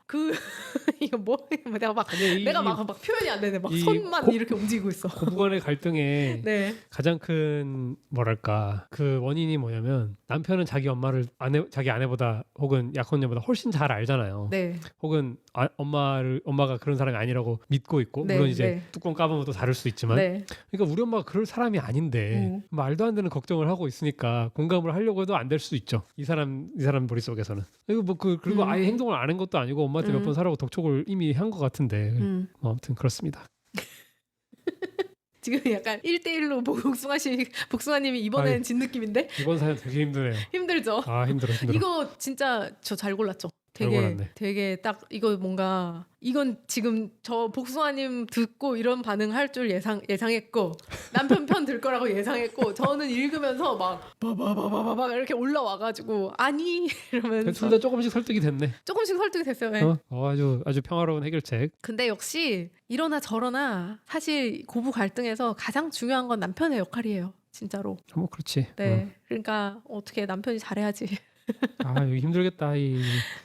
이거 내가 막 표현이 안 되네. 막 손만 이렇게 움직이고 있어. 고부간의 갈등에 네. 가장 큰 뭐랄까 그 원인이 뭐냐면 남편은 자기 엄마를 자기 아내보다 혹은 약혼녀보다 훨씬 잘 알잖아요. 네. 혹은 엄마가 그런 사람이 아니라고 믿고 있고 네, 물론 이제 네. 뚜껑 까보면 또 다를 수 있지만 네. 그러니까 우리 엄마가 그럴 사람이 아닌데 말도 안 되는 걱정을 하고 있으니까 공감을 하려고 해도 안 될 수 있죠. 이 사람 머릿속에서는. 이거 그리고 아예 행동을 안 한 것도 아니고 엄마한테 몇 번 사라고 독촉을 이미 한 것 같은데 뭐 아무튼 그렇습니다. 지금 약간 1대1로 복숭아님이 이번엔 진 느낌인데? 이번 사연 되게 힘드네요. 힘들죠? 아 힘들어. 이거 진짜 저 잘 골랐죠? 잘 골랐네. 되게 딱 이거 뭔가 이건 지금 저 복숭아님 듣고 이런 반응 할 줄 예상했고 남편 편 들 거라고 예상했고 저는 읽으면서 막 바바바바바 이렇게 올라와가지고 아니 이러면서 둘 다 조금씩 설득이 됐네. 조금씩 설득이 됐어요. 네. 아주 평화로운 해결책. 근데 역시 이러나 저러나 사실 고부 갈등에서 가장 중요한 건 남편의 역할이에요. 진짜로. 뭐 그렇지. 네. 그러니까 어떻게 남편이 잘해야지. 아 여기 힘들겠다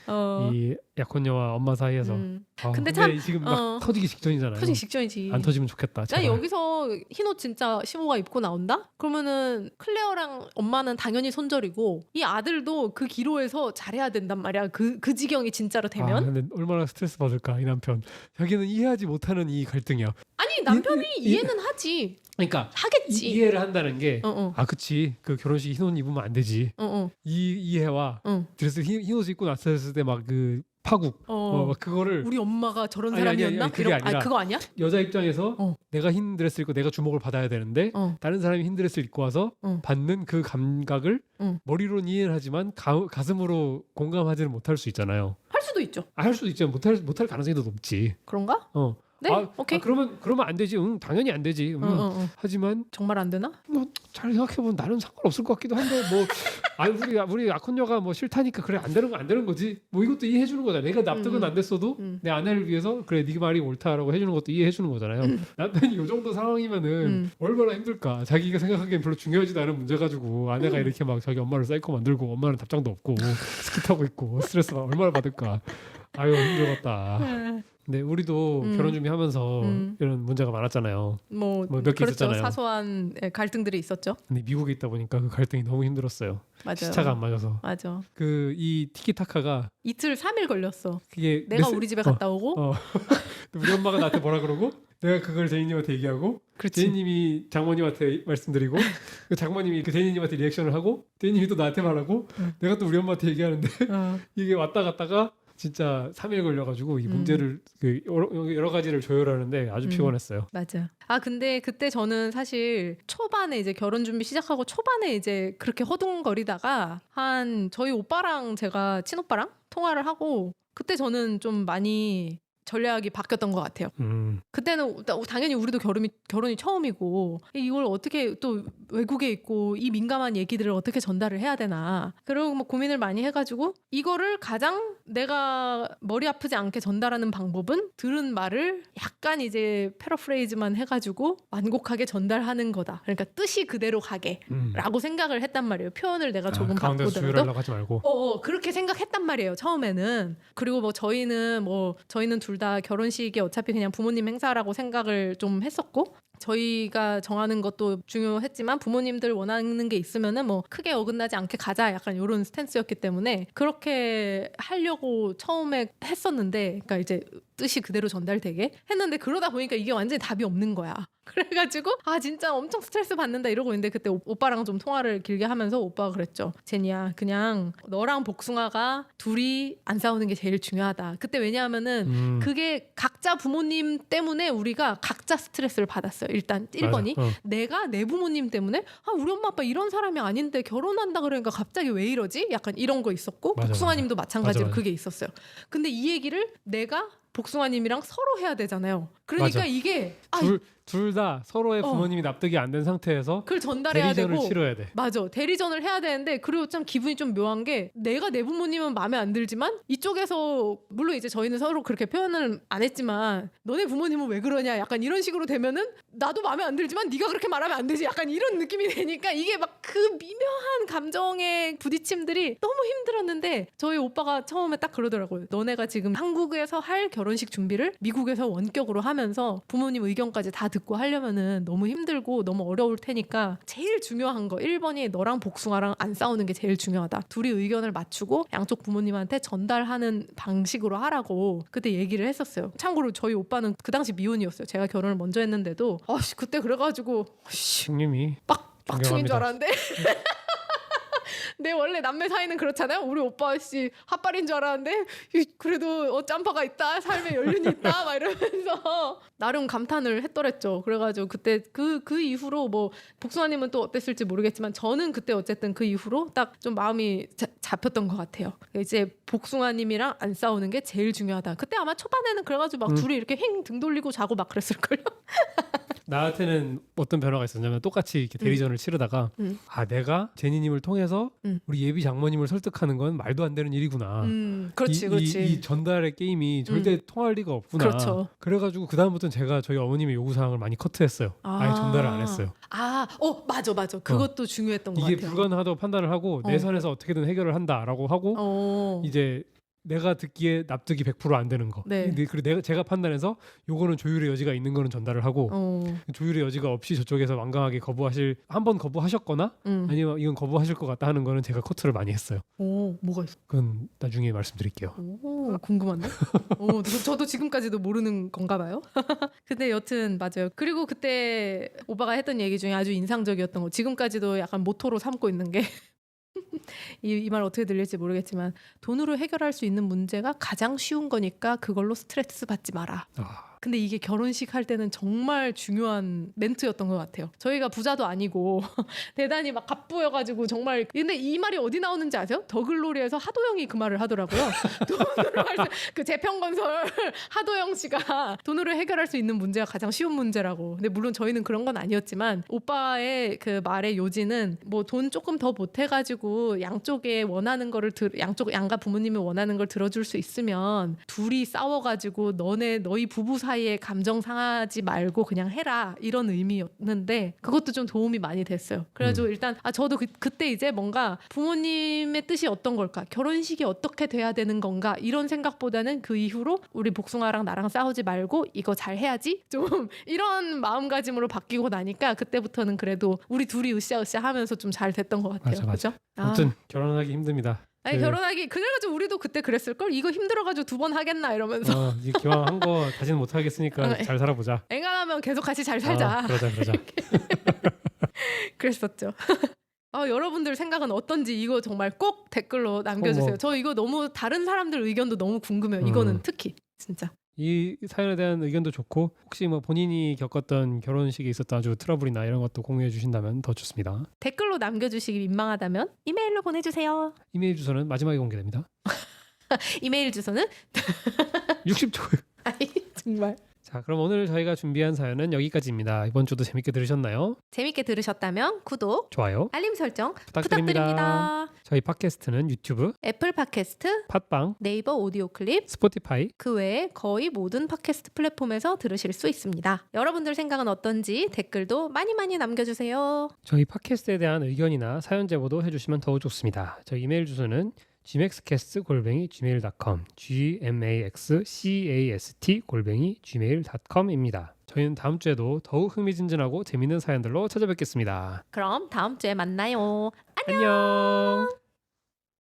어. 이 약혼녀와 엄마 사이에서. 근데 근데 참 지금 막 터지기 직전이잖아요. 터지기 직전이지. 안 터지면 좋겠다. 나 제발. 여기서 흰옷 진짜 시모가 입고 나온다? 그러면은 클레어랑 엄마는 당연히 손절이고 이 아들도 그 기로에서 잘해야 된단 말이야. 그 지경이 진짜로 되면. 아, 근데 얼마나 스트레스 받을까 이 남편. 자기는 이해하지 못하는 이 갈등이야. 아니 남편이 이해는 하지. 그러니까 하겠지. 이해를 한다는 게 어. 아 그치 그 결혼식 흰옷 입으면 안 되지. 이 이해와 드레스 흰옷 입고 나섰을 때 막 그 파국 막 그거를 우리 엄마가 저런 아니, 사람이었나? 그게 아니라 그거 아니야? 여자 입장에서 내가 흰 드레스 입고 내가 주목을 받아야 되는데 다른 사람이 흰 드레스 입고 와서 받는 그 감각을 머리로는 이해를 하지만 가슴으로 공감하지는 못할 수 있잖아요. 할 수도 있죠. 할 수도 있지만 못할 가능성이 더 높지. 그런가? 네, 오케이. 그러면 안 되지. 당연히 안 되지. 하지만 정말 안 되나? 뭐 잘 생각해보면 나는 상관없을 것 같기도 한데 뭐 우리 약혼녀가 뭐 싫다니까 그래 안 되는 거지. 뭐 이것도 이해해 주는 거다. 내가 납득은 안 됐어도 내 아내를 위해서 그래 네 말이 옳다라고 해주는 것도 이해해 주는 거잖아요. 남편이 이 정도 상황이면은 얼마나 힘들까. 자기가 생각하기엔 별로 중요하지도 않은 문제 가지고 아내가 이렇게 막 자기 엄마를 사이코 만들고 엄마는 답장도 없고 스키 타고 있고 스트레스가 얼마나 받을까. 아유 힘들었다. 네, 우리도 결혼 준비하면서 이런 문제가 많았잖아요. 뭐 몇 개 그렇죠. 있었잖아요. 사소한 갈등들이 있었죠. 근데 미국에 있다 보니까 그 갈등이 너무 힘들었어요. 맞아요. 시차가 안 맞아서. 맞아. 그 이 티키타카가 이틀 3일 걸렸어. 그게 내가 우리 집에 갔다 오고 우리 엄마가 나한테 뭐라 그러고 내가 그걸 제이님한테 얘기하고 그렇지. 제이님이 장모님한테 말씀드리고 그 장모님이 그 제이님한테 리액션을 하고 제이님이 또 나한테 말하고 내가 또 우리 엄마한테 얘기하는데 이게 왔다 갔다가 진짜 3일 걸려가지고 이 문제를 그 여러 가지를 조율하는데 아주 피곤했어요. 맞아. 아 근데 그때 저는 사실 초반에 이제 결혼 준비 시작하고 초반에 이제 그렇게 허둥거리다가 저희 오빠랑 제가 친오빠랑 통화를 하고 그때 저는 좀 많이 전략이 바뀌었던 것 같아요. 그때는 당연히 우리도 결혼이 처음이고 이걸 어떻게 또 외국에 있고 이 민감한 얘기들을 어떻게 전달을 해야 되나 그리고 뭐 고민을 많이 해가지고 이거를 가장 내가 머리 아프지 않게 전달하는 방법은 들은 말을 약간 이제 패러프레이즈만 해가지고 완곡하게 전달하는 거다. 그러니까 뜻이 그대로 가게라고 생각을 했단 말이에요. 표현을 내가 조금 가운데서 바꾸더라도 조율하려고 하지 말고. 그렇게 생각했단 말이에요. 처음에는. 그리고 뭐 저희는 둘 다 결혼식이 어차피 그냥 부모님 행사라고 생각을 좀 했었고 저희가 정하는 것도 중요했지만 부모님들 원하는 게 있으면은 뭐 크게 어긋나지 않게 가자 약간 이런 스탠스였기 때문에 그렇게 하려고 처음에 했었는데 그러니까 이제 뜻이 그대로 전달되게 했는데 그러다 보니까 이게 완전히 답이 없는 거야. 그래가지고 진짜 엄청 스트레스 받는다 이러고 있는데 그때 오빠랑 좀 통화를 길게 하면서 오빠가 그랬죠. 제니야 그냥 너랑 복숭아가 둘이 안 싸우는 게 제일 중요하다. 그때 왜냐하면은 그게 각자 부모님 때문에 우리가 각자 스트레스를 받았어요. 일단 1번이 내가 내 부모님 때문에 우리 엄마 아빠 이런 사람이 아닌데 결혼한다 그러니까 갑자기 왜 이러지? 약간 이런 거 있었고 복숭아님도 마찬가지로 그게 있었어요. 근데 이 얘기를 내가 복숭아님이랑 서로 해야 되잖아요. 그러니까 이게 둘 다 서로의 부모님이 납득이 안 된 상태에서 그걸 전달해야 대리전을 되고 치러야 돼. 맞아. 대리전을 해야 되는데 그리고 참 기분이 좀 묘한 게 내가 내 부모님은 마음에 안 들지만 이쪽에서 물론 이제 저희는 서로 그렇게 표현을 안 했지만 너네 부모님은 왜 그러냐 약간 이런 식으로 되면은 나도 마음에 안 들지만 네가 그렇게 말하면 안 되지 약간 이런 느낌이 되니까 이게 막 그 미묘한 감정의 부딪힘들이 너무 힘들었는데 저희 오빠가 처음에 딱 그러더라고요. 너네가 지금 한국에서 할 결혼식 준비를 미국에서 원격으로 하면서 부모님 의견까지 다 듣고 하려면은 너무 힘들고 너무 어려울 테니까 제일 중요한 거 1번이 너랑 복숭아랑 안 싸우는 게 제일 중요하다. 둘이 의견을 맞추고 양쪽 부모님한테 전달하는 방식으로 하라고 그때 얘기를 했었어요. 참고로 저희 오빠는 그 당시 미혼이었어요. 제가 결혼을 먼저 했는데도 그때 그래가지고 형님이 빡충인 줄 알았는데 내 원래 남매 사이는 그렇잖아요. 우리 오빠 핫발인 줄 알았는데 그래도 짬파가 있다. 삶에 연륜이 있다. 막 이러면서 나름 감탄을 했더랬죠. 그래가지고 그때 그 이후로 뭐 복숭아님은 또 어땠을지 모르겠지만 저는 그때 어쨌든 그 이후로 딱 좀 마음이 잡혔던 것 같아요. 이제 복숭아님이랑 안 싸우는 게 제일 중요하다. 그때 아마 초반에는 그래가지고 막 둘이 이렇게 행 등 돌리고 자고 막 그랬을걸요. 나한테는 어떤 변화가 있었냐면 똑같이 이렇게 대리전을 치르다가 아 내가 제니님을 통해서 우리 예비 장모님을 설득하는 건 말도 안 되는 일이구나. 그렇지, 그렇지. 이 전달의 게임이 절대 통할 리가 없구나. 그렇죠. 그래가지고 그 다음부터는 제가 저희 어머님의 요구 사항을 많이 커트했어요. 아예 전달을 안 했어요. 맞아. 그것도 중요했던 것 이게 같아요. 불가능하다고 판단을 하고 내 선에서 어떻게든 해결을 한다라고 하고 이제 내가 듣기에 납득이 100% 안 되는 거. 네. 그리고 제가 판단해서 요거는 조율의 여지가 있는 거는 전달을 하고 조율의 여지가 없이 저쪽에서 완강하게 한번 거부하셨거나 아니면 이건 거부하실 것 같다 하는 거는 제가 커트를 많이 했어요. 뭐가 있어? 그건 나중에 말씀드릴게요. 궁금한데? 저도 지금까지도 모르는 건가 봐요. 근데 여튼 맞아요. 그리고 그때 오빠가 했던 얘기 중에 아주 인상적이었던 거, 지금까지도 약간 모토로 삼고 있는 게 이 말 어떻게 들릴지 모르겠지만, 돈으로 해결할 수 있는 문제가 가장 쉬운 거니까 그걸로 스트레스 받지 마라. 근데 이게 결혼식 할 때는 정말 중요한 멘트였던 것 같아요. 저희가 부자도 아니고 대단히 막 갑부여가지고 정말. 근데 이 말이 어디 나오는지 아세요? 더글로리에서 하도영이 그 말을 하더라고요. 그 재평건설 하도영 씨가 돈으로 해결할 수 있는 문제가 가장 쉬운 문제라고. 근데 물론 저희는 그런 건 아니었지만, 오빠의 그 말의 요지는 뭐 돈 조금 더 보태가지고 양쪽에 원하는 거를 양가 부모님이 원하는 걸 들어줄 수 있으면 둘이 싸워가지고 너희 부부 사이에 감정 상하지 말고 그냥 해라, 이런 의미였는데 그것도 좀 도움이 많이 됐어요. 그래가지고 일단 저도 그때 이제 뭔가 부모님의 뜻이 어떤 걸까, 결혼식이 어떻게 돼야 되는 건가, 이런 생각보다는 그 이후로 우리 복숭아랑 나랑 싸우지 말고 이거 잘 해야지, 좀 이런 마음가짐으로 바뀌고 나니까 그때부터는 그래도 우리 둘이 으쌰으쌰 하면서 좀 잘 됐던 것 같아요. 맞아. 그죠? 아무튼 결혼하기 힘듭니다. 아니 결혼하기 그래가지고 우리도 그때 그랬을걸. 이거 힘들어가지고 2번 하겠나 이러면서. 기왕 한 거 다시는 못 하겠으니까 잘 살아보자. 앵간하면 계속 같이 잘 살자. 그러자. 그랬었죠. 여러분들 생각은 어떤지 이거 정말 꼭 댓글로 남겨주세요. 저 이거 너무 다른 사람들 의견도 너무 궁금해요. 이거는 특히 진짜. 이 사연에 대한 의견도 좋고, 혹시 뭐 본인이 겪었던 결혼식에 있었던 아주 트러블이나 이런 것도 공유해 주신다면 더 좋습니다. 댓글로 남겨주시기 민망하다면 이메일로 보내주세요. 이메일 주소는 마지막에 공개됩니다. 이메일 주소는 60초. 아니 정말. 자, 그럼 오늘 저희가 준비한 사연은 여기까지입니다. 이번 주도 재밌게 들으셨나요? 재밌게 들으셨다면 구독, 좋아요, 알림 설정 부탁드립니다. 부탁드립니다. 저희 팟캐스트는 유튜브, 애플 팟캐스트, 팟빵, 네이버 오디오 클립, 스포티파이, 그 외에 거의 모든 팟캐스트 플랫폼에서 들으실 수 있습니다. 여러분들 생각은 어떤지 댓글도 많이 남겨주세요. 저희 팟캐스트에 대한 의견이나 사연 제보도 해주시면 더욱 좋습니다. 저희 이메일 주소는 gmaxcast@gmail.com gmaxcast@gmail.com입니다. 저희는 다음 주에도 더욱 흥미진진하고 재밌는 사연들로 찾아뵙겠습니다. 그럼 다음 주에 만나요. 안녕.